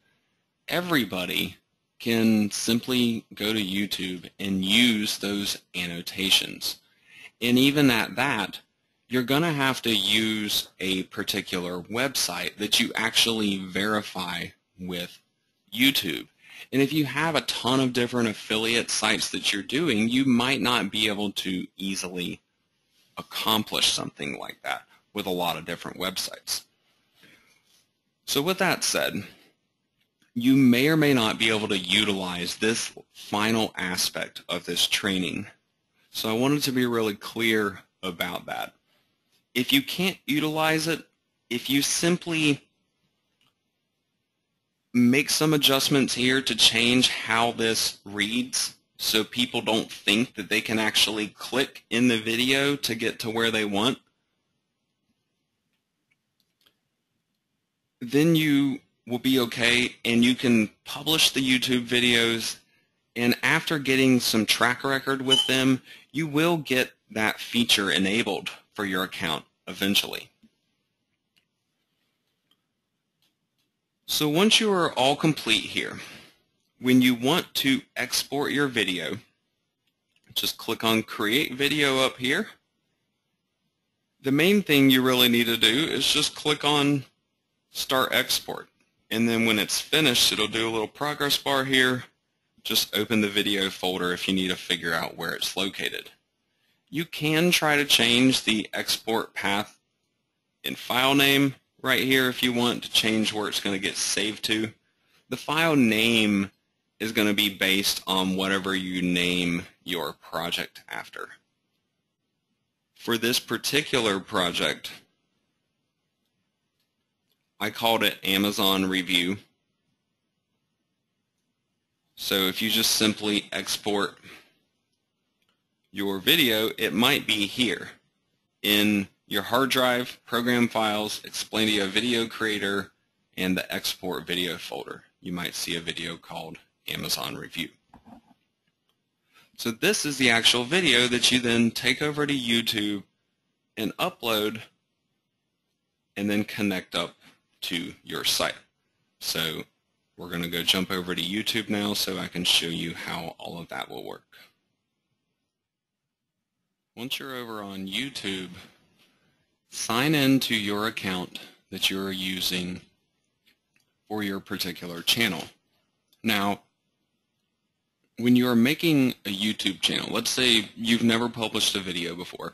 everybody can simply go to YouTube and use those annotations. And even at that, you're going to have to use a particular website that you actually verify with YouTube. And if you have a ton of different affiliate sites that you're doing, you might not be able to easily accomplish something like that with a lot of different websites. So with that said, you may or may not be able to utilize this final aspect of this training. So I wanted to be really clear about that. If you can't utilize it, if you simply make some adjustments here to change how this reads so people don't think that they can actually click in the video to get to where they want, then you will be okay and you can publish the YouTube videos, and after getting some track record with them, you will get that feature enabled for your account eventually. So once you are all complete here, when you want to export your video, just click on Create Video up here. The main thing you really need to do is just click on Start Export, and then when it's finished, it'll do a little progress bar here. Just open the video folder if you need to figure out where it's located. You can try to change the export path in file name right here if you want to change where it's going to get saved to. The file name is going to be based on whatever you name your project after. For this particular project, I called it Amazon Review. So if you just simply export your video, it might be here in your hard drive, program files, Explaindio video creator, and the export video folder. You might see a video called Amazon Review. So this is the actual video that you then take over to YouTube and upload and then connect up to your site. So we're going to go jump over to YouTube now so I can show you how all of that will work. Once you're over on YouTube, sign in to your account that you're using for your particular channel. Now, when you're making a YouTube channel, let's say you've never published a video before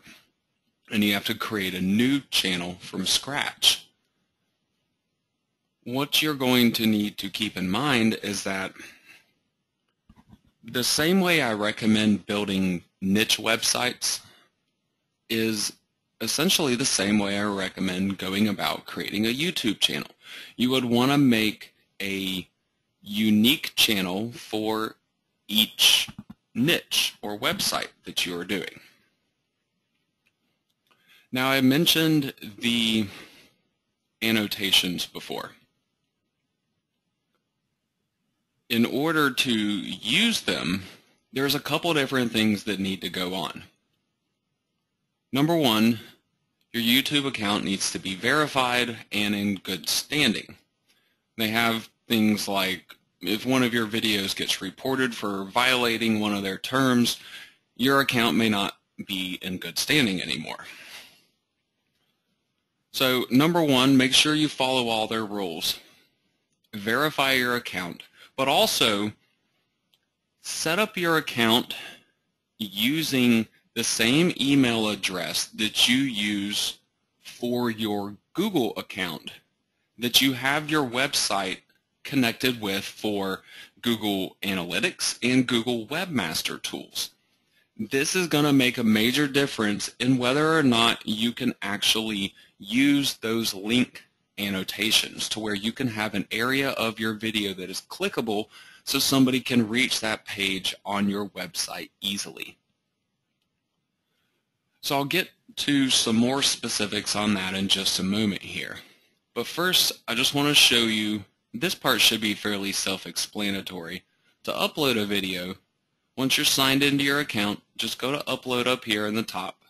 and you have to create a new channel from scratch. What you're going to need to keep in mind is that the same way I recommend building niche websites is essentially the same way I recommend going about creating a YouTube channel. You would want to make a unique channel for each niche or website that you are doing. Now, I mentioned the annotations before. In order to use them, there's a couple different things that need to go on. Number one, your YouTube account needs to be verified and in good standing. They have things like if one of your videos gets reported for violating one of their terms, your account may not be in good standing anymore. So number one, make sure you follow all their rules. Verify your account, but also set up your account using the same email address that you use for your Google account that you have your website connected with for Google Analytics and Google Webmaster Tools. This is going to make a major difference in whether or not you can actually use those link annotations to where you can have an area of your video that is clickable so somebody can reach that page on your website easily. So I'll get to some more specifics on that in just a moment here. But first, I just want to show you, this part should be fairly self-explanatory. To upload a video, once you're signed into your account, just go to Upload up here in the top.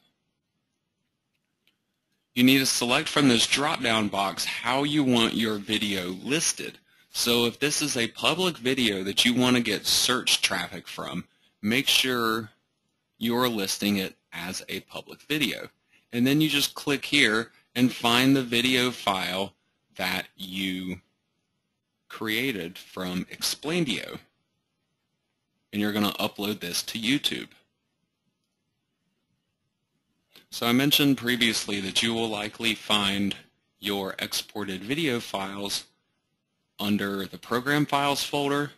You need to select from this drop-down box how you want your video listed. So if this is a public video that you want to get search traffic from, make sure you're listing it as a public video. And then you just click here and find the video file that you created from Explaindio. And you're going to upload this to YouTube. So I mentioned previously that you will likely find your exported video files under the Program Files folder,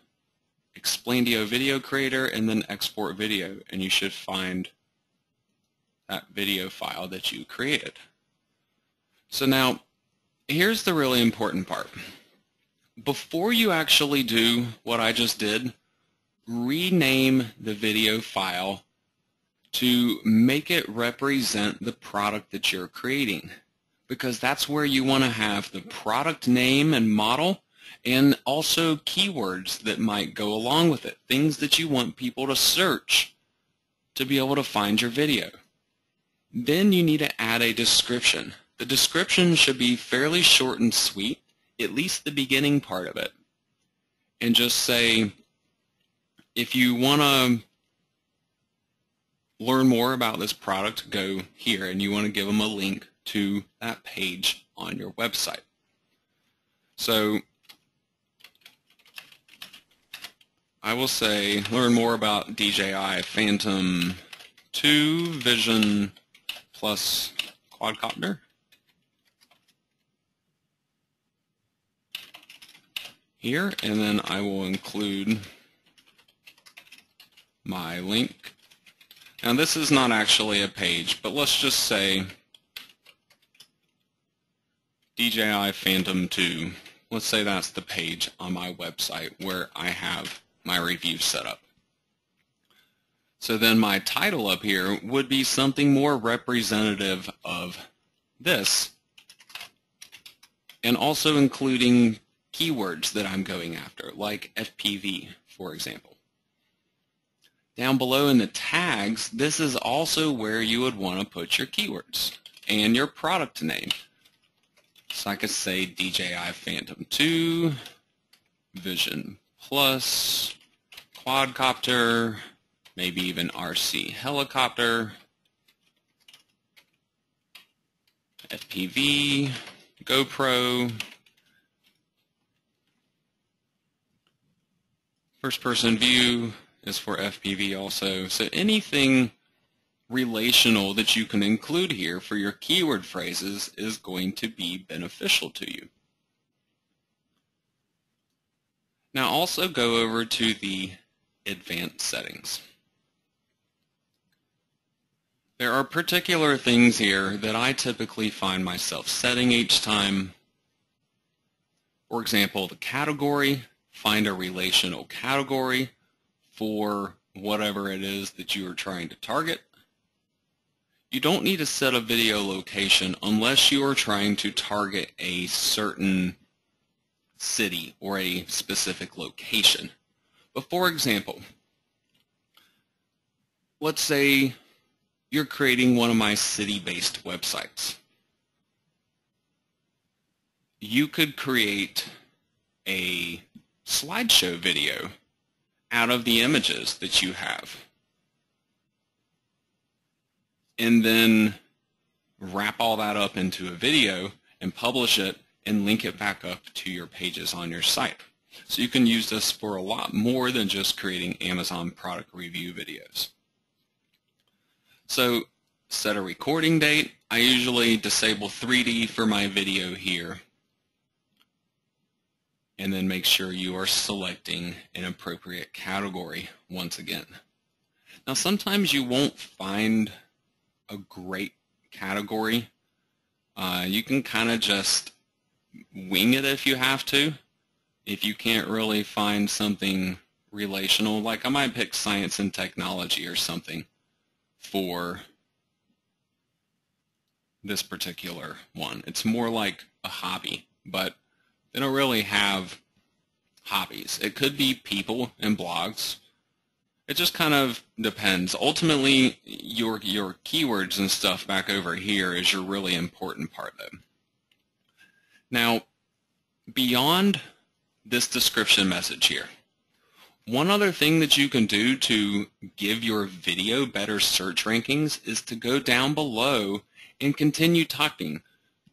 Explaindio Video Creator, and then Export Video, and you should find that video file that you created. So now, here's the really important part. Before you actually do what I just did, rename the video file to make it represent the product that you're creating, because that's where you want to have the product name and model and also keywords that might go along with it, things that you want people to search to be able to find your video. Then you need to add a description. The description should be fairly short and sweet, at least the beginning part of it. And just say, if you want to learn more about this product, go here, and you want to give them a link to that page on your website. So I will say, learn more about DJI Phantom 2 Vision Plus quadcopter. Here, and then I will include my link. Now this is not actually a page, but let's just say DJI Phantom 2. Let's say that's the page on my website where I have my review set up. So then my title up here would be something more representative of this, and also including keywords that I'm going after, like FPV, for example. Down below in the tags, this is also where you would want to put your keywords and your product name. So I could say DJI Phantom 2, Vision Plus, quadcopter, maybe even RC helicopter, FPV, GoPro, first-person view is for FPV also. So anything relational that you can include here for your keyword phrases is going to be beneficial to you. Now also go over to the advanced settings. There are particular things here that I typically find myself setting each time. For example, the category. Find a relational category for whatever it is that you are trying to target. You don't need to set a video location unless you are trying to target a certain city or a specific location. But for example, let's say you're creating one of my city-based websites. You could create a slideshow video out of the images that you have, and then wrap all that up into a video and publish it and link it back up to your pages on your site. So you can use this for a lot more than just creating Amazon product review videos. So set a recording date. I usually disable 3D for my video here. And then make sure you are selecting an appropriate category once again. Now sometimes you won't find a great category. You can kind of just wing it if you have to. If you can't really find something relational, like I might pick science and technology or something for this particular one. It's more like a hobby, but they don't really have hobbies. It could be people and blogs. It just kind of depends. Ultimately, your keywords and stuff back over here is your really important part though. Now, beyond this description message here, one other thing that you can do to give your video better search rankings is to go down below and continue talking.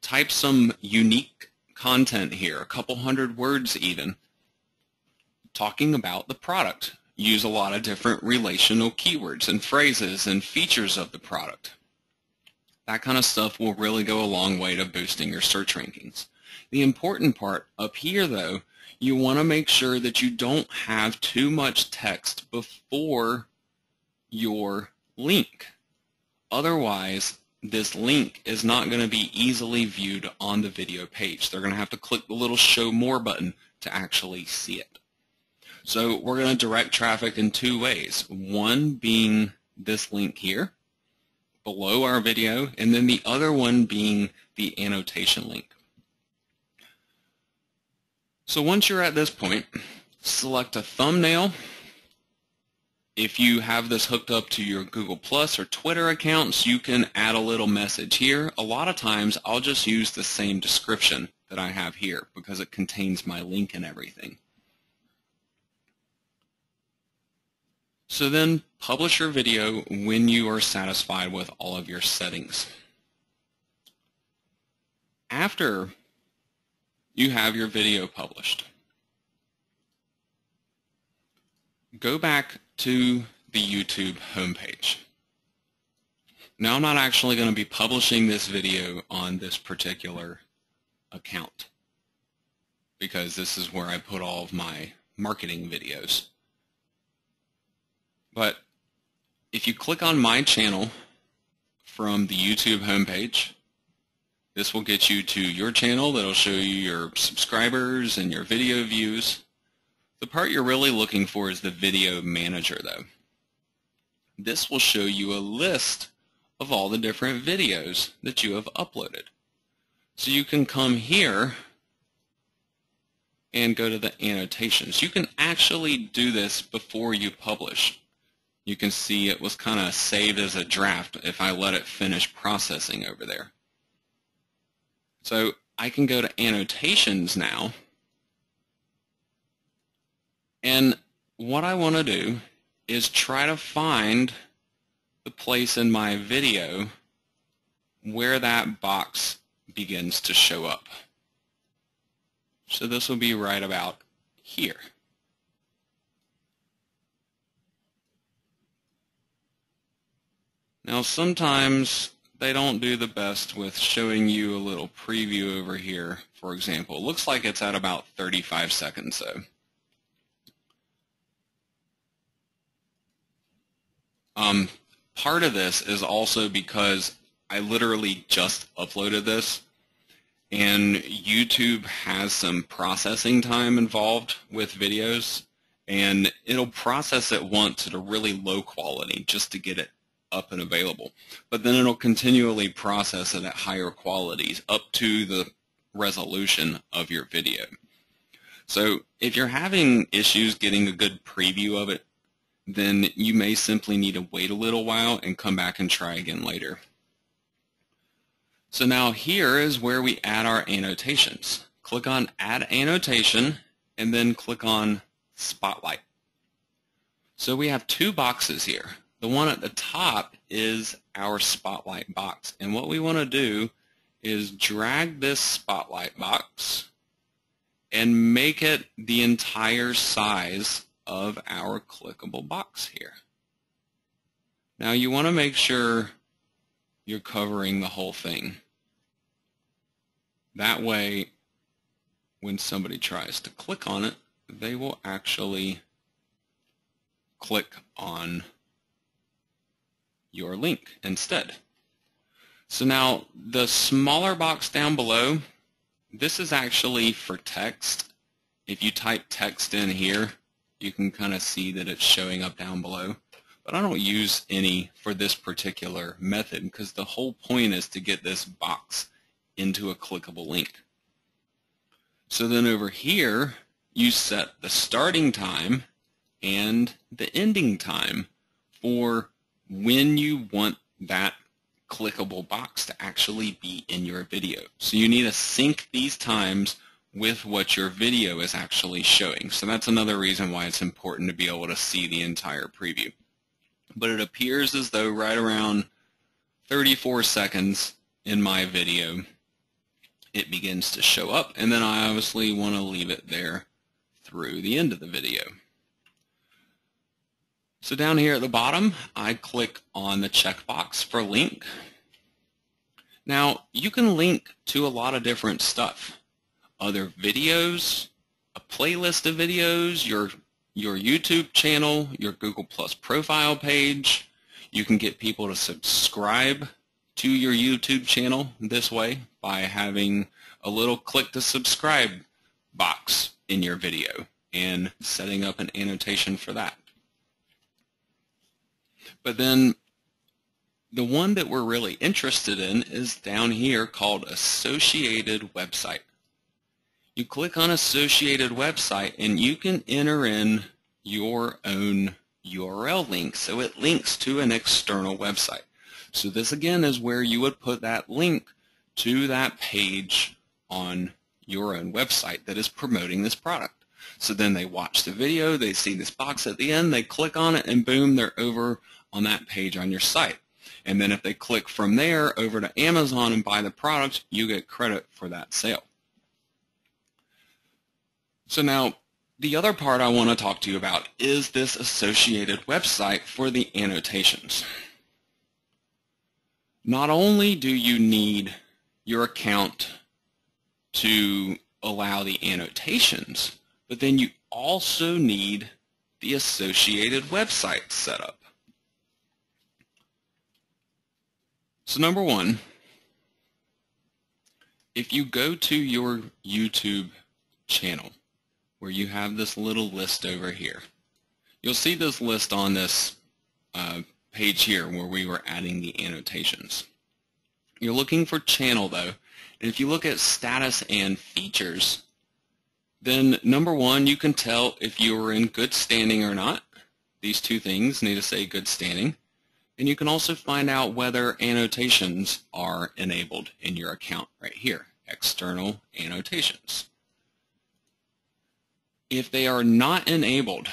Type some unique content here, a couple hundred words even, talking about the product. Use a lot of different relational keywords and phrases and features of the product. That kind of stuff will really go a long way to boosting your search rankings. The important part up here though, you want to make sure that you don't have too much text before your link. Otherwise, this link is not going to be easily viewed on the video page. They're going to have to click the little show more button to actually see it. So we're going to direct traffic in two ways. One being this link here below our video, and then the other one being the annotation link. So once you're at this point, select a thumbnail. If you have this hooked up to your Google Plus or Twitter accounts, you can add a little message here. A lot of times I'll just use the same description that I have here because it contains my link and everything. So then publish your video when you are satisfied with all of your settings. After you have your video published, go back to the YouTube homepage. Now I'm not actually going to be publishing this video on this particular account because this is where I put all of my marketing videos. But if you click on my channel from the YouTube homepage, this will get you to your channel. That'll show you your subscribers and your video views. The part you're really looking for is the video manager though. This will show you a list of all the different videos that you have uploaded. So you can come here and go to the annotations. You can actually do this before you publish. You can see it was kind of saved as a draft if I let it finish processing over there. So I can go to annotations now, and what I want to do is try to find the place in my video where that box begins to show up. So this will be right about here. Now sometimes they don't do the best with showing you a little preview over here, for example. It looks like it's at about 35 seconds though. Part of this is also because I literally just uploaded this, and YouTube has some processing time involved with videos, and it'll process it once at a really low quality just to get it up and available. But then it'll continually process it at higher qualities up to the resolution of your video. So if you're having issues getting a good preview of it, then you may simply need to wait a little while and come back and try again later. So now here is where we add our annotations. Click on Add Annotation and then click on Spotlight. So we have two boxes here. The one at the top is our Spotlight box, and what we want to do is drag this Spotlight box and make it the entire size of our clickable box here. Now you want to make sure you're covering the whole thing. That way, when somebody tries to click on it, they will actually click on your link instead. So now the smaller box down below, this is actually for text. If you type text in here, you can kind of see that it's showing up down below. But I don't use any for this particular method because the whole point is to get this box into a clickable link. So then over here, you set the starting time and the ending time for when you want that clickable box to actually be in your video. So you need to sync these times with what your video is actually showing. So that's another reason why it's important to be able to see the entire preview. But it appears as though right around 34 seconds in my video it begins to show up, and then I obviously want to leave it there through the end of the video. So down here at the bottom, I click on the checkbox for link. Now, you can link to a lot of different stuff. Other videos, a playlist of videos, your YouTube channel, your Google Plus profile page. You can get people to subscribe to your YouTube channel this way by having a little click to subscribe box in your video and setting up an annotation for that. But then the one that we're really interested in is down here called Associated Website. You click on Associated Website and you can enter in your own URL link so it links to an external website. So this again is where you would put that link to that page on your own website that is promoting this product. So then they watch the video, they see this box at the end, they click on it, and boom, they're over on that page on your site. And then if they click from there over to Amazon and buy the product, you get credit for that sale. So now, the other part I want to talk to you about is this associated website for the annotations. Not only do you need your account to allow the annotations, but then you also need the associated website set up. So number one, if you go to your YouTube channel where you have this little list over here, you'll see this list on this page here where we were adding the annotations. You're looking for channel though, and if you look at status and features, then number one, you can tell if you are in good standing or not. These two things need to say good standing. And you can also find out whether annotations are enabled in your account right here, external annotations. If they are not enabled,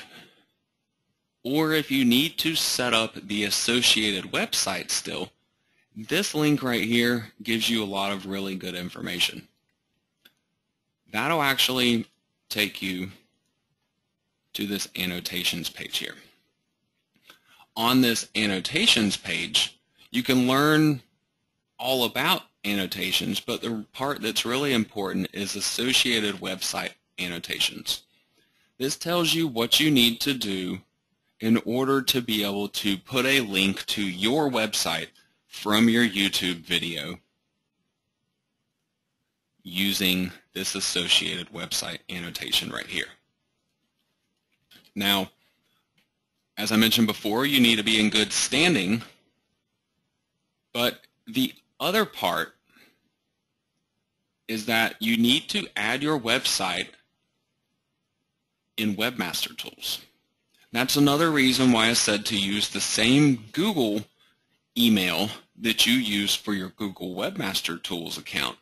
or if you need to set up the associated website still, this link right here gives you a lot of really good information. That'll actually take you to this annotations page here. On this annotations page, you can learn all about annotations, but the part that's really important is associated website annotations. This tells you what you need to do in order to be able to put a link to your website from your YouTube video using this associated website annotation right here. Now, as I mentioned before, you need to be in good standing, but the other part is that you need to add your website in Webmaster Tools. That's another reason why I said to use the same Google email that you use for your Google Webmaster Tools account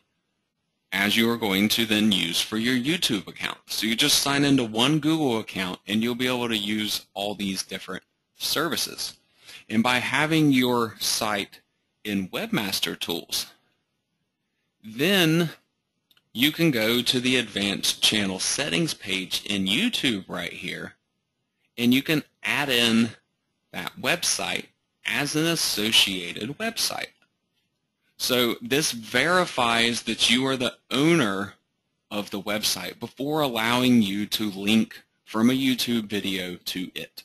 as you are going to then use for your YouTube account. So you just sign into one Google account and you'll be able to use all these different services. And by having your site in Webmaster Tools, then you can go to the Advanced Channel Settings page in YouTube right here, and you can add in that website as an associated website. So this verifies that you are the owner of the website before allowing you to link from a YouTube video to it.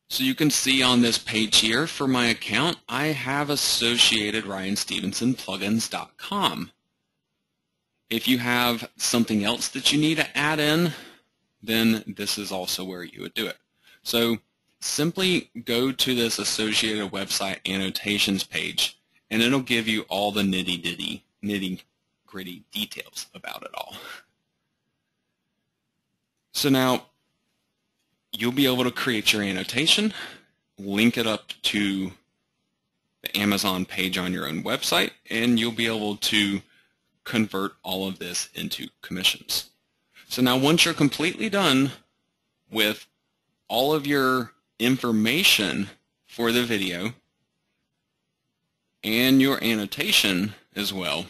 So you can see on this page here for my account, I have associated RyanStevensonPlugins.com. If you have something else that you need to add in, then this is also where you would do it. So simply go to this associated website annotations page, and it'll give you all the nitty-gritty details about it all. So now you'll be able to create your annotation, link it up to the Amazon page on your own website, and you'll be able to convert all of this into commissions. So now once you're completely done with all of your information for the video and your annotation as well,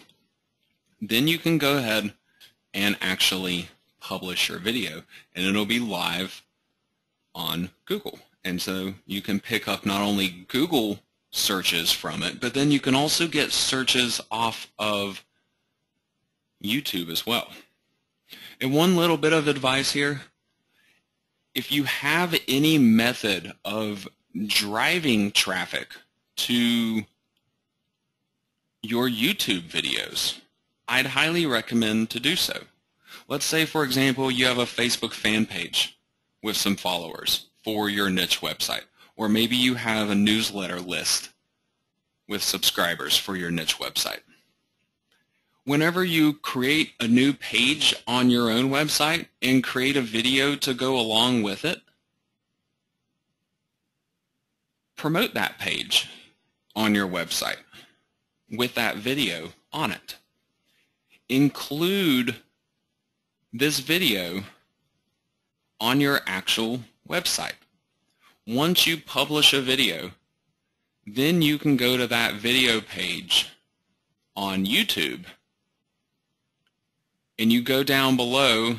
then you can go ahead and actually publish your video, and it'll be live on Google. And so you can pick up not only Google searches from it, but then you can also get searches off of YouTube as well. And one little bit of advice here, if you have any method of driving traffic to your YouTube videos, I'd highly recommend to do so. Let's say, for example, you have a Facebook fan page with some followers for your niche website, or maybe you have a newsletter list with subscribers for your niche website. Whenever you create a new page on your own website and create a video to go along with it, promote that page on your website with that video on it. Include this video on your actual website. Once you publish a video, then you can go to that video page on YouTube, and you go down below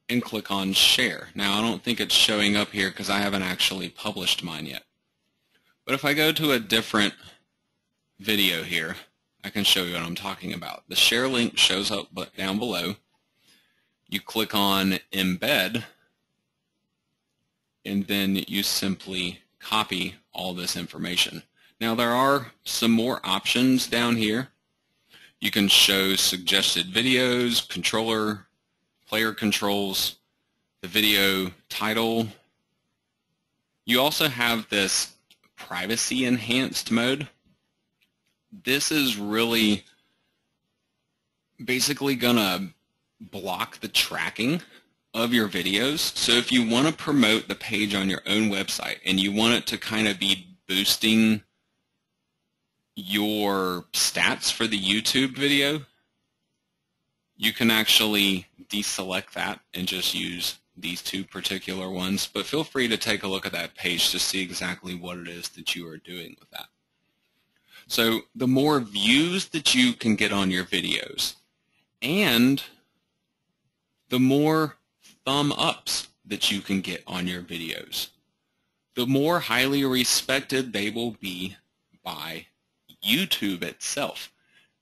and click on share. Now I don't think it's showing up here because I haven't actually published mine yet. But if I go to a different video here, I can show you what I'm talking about. The share link shows up down below. You click on embed, and then you simply copy all this information. Now there are some more options down here. You can show suggested videos, controller, player controls, the video title. You also have this privacy enhanced mode. This is really basically gonna block the tracking of your videos. So if you want to promote the page on your own website and you want it to kind of be boosting your stats for the YouTube video, you can actually deselect that and just use these two particular ones. But feel free to take a look at that page to see exactly what it is that you are doing with that. So the more views that you can get on your videos, and the more thumb ups that you can get on your videos, the more highly respected they will be by YouTube itself,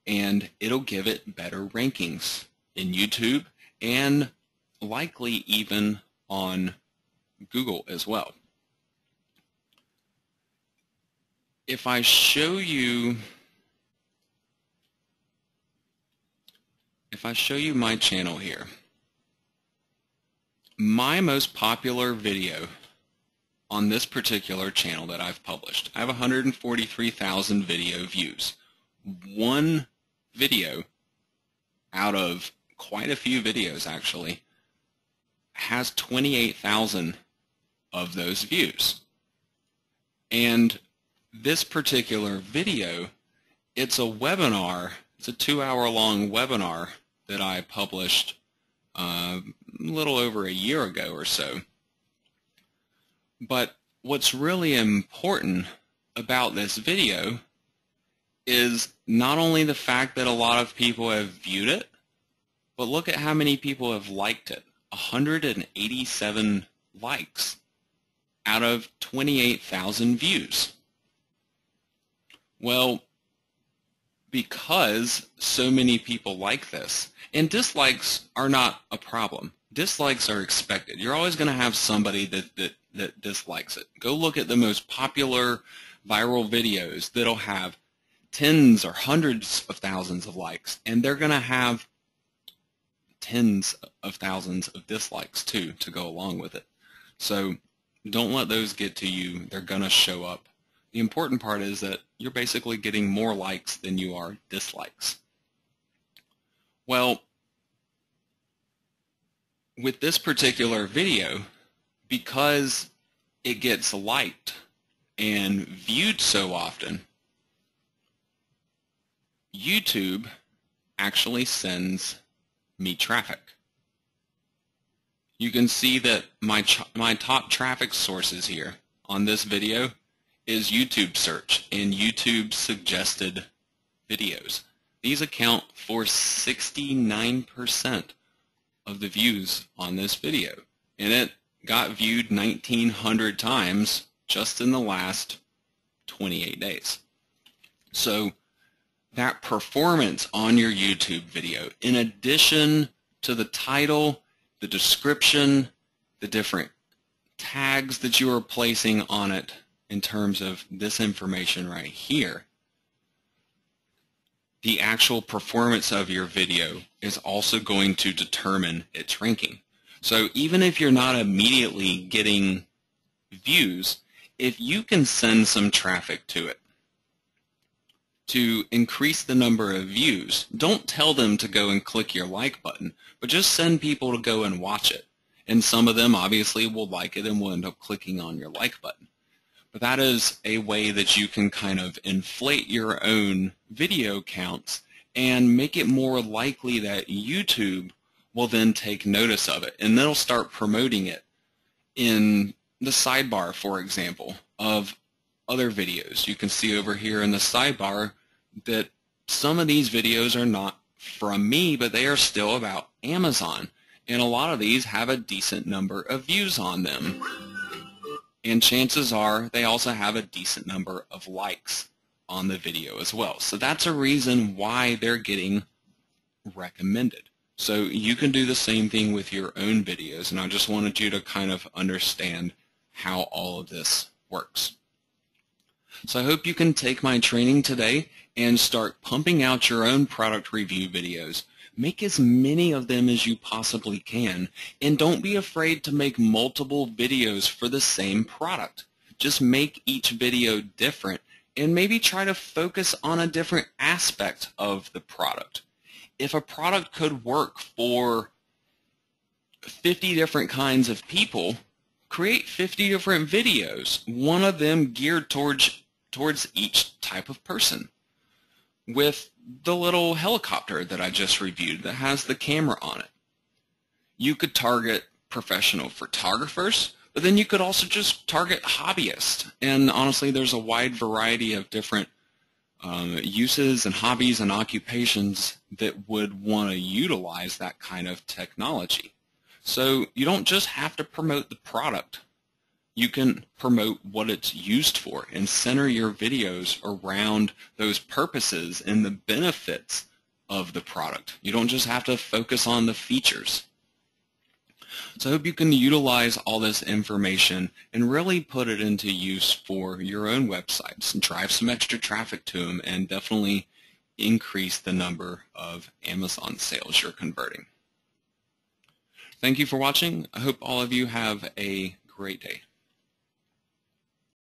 and it'll give it better rankings in YouTube and likely even on Google as well. If I show you my channel here, my most popular video on this particular channel that I've published, I have 143,000 video views. One video out of quite a few videos actually has 28,000 of those views. And this particular video, it's a webinar, it's a 2-hour-long webinar that I published a little over a year ago or so. But what's really important about this video is not only the fact that a lot of people have viewed it, but look at how many people have liked it. 187 likes out of 28,000 views. Well, because so many people like this, and dislikes are not a problem. Dislikes are expected. You're always going to have somebody that dislikes it. Go look at the most popular viral videos that'll have tens or hundreds of thousands of likes, and they're going to have tens of thousands of dislikes too to go along with it. So don't let those get to you. They're going to show up. The important part is that you're basically getting more likes than you are dislikes. Well, with this particular video, because it gets liked and viewed so often, YouTube actually sends me traffic. You can see that my top traffic sources here on this video is YouTube search and YouTube suggested videos. These account for 69% of the views on this video, and it got viewed 1,900 times just in the last 28 days. So that performance on your YouTube video, in addition to the title, the description, the different tags that you are placing on it in terms of this information right here, the actual performance of your video is also going to determine its ranking. So even if you're not immediately getting views, if you can send some traffic to it to increase the number of views, don't tell them to go and click your like button, but just send people to go and watch it. And some of them obviously will like it and will end up clicking on your like button. But that is a way that you can kind of inflate your own video counts and make it more likely that YouTube will then take notice of it, and they'll start promoting it in the sidebar, for example, of other videos. You can see over here in the sidebar that some of these videos are not from me, but they are still about Amazon, and a lot of these have a decent number of views on them. And chances are they also have a decent number of likes on the video as well. So that's a reason why they're getting recommended. So you can do the same thing with your own videos, and I just wanted you to kind of understand how all of this works. So I hope you can take my training today and start pumping out your own product review videos. Make as many of them as you possibly can, and don't be afraid to make multiple videos for the same product. Just make each video different and maybe try to focus on a different aspect of the product. If a product could work for 50 different kinds of people, create 50 different videos, one of them geared towards each type of person. With the little helicopter that I just reviewed that has the camera on it, you could target professional photographers, but then you could also just target hobbyists. And honestly, there's a wide variety of different uses and hobbies and occupations that would want to utilize that kind of technology. So you don't just have to promote the product. You can promote what it's used for and center your videos around those purposes and the benefits of the product. You don't just have to focus on the features. So I hope you can utilize all this information and really put it into use for your own websites and drive some extra traffic to them, and definitely increase the number of Amazon sales you're converting. Thank you for watching. I hope all of you have a great day.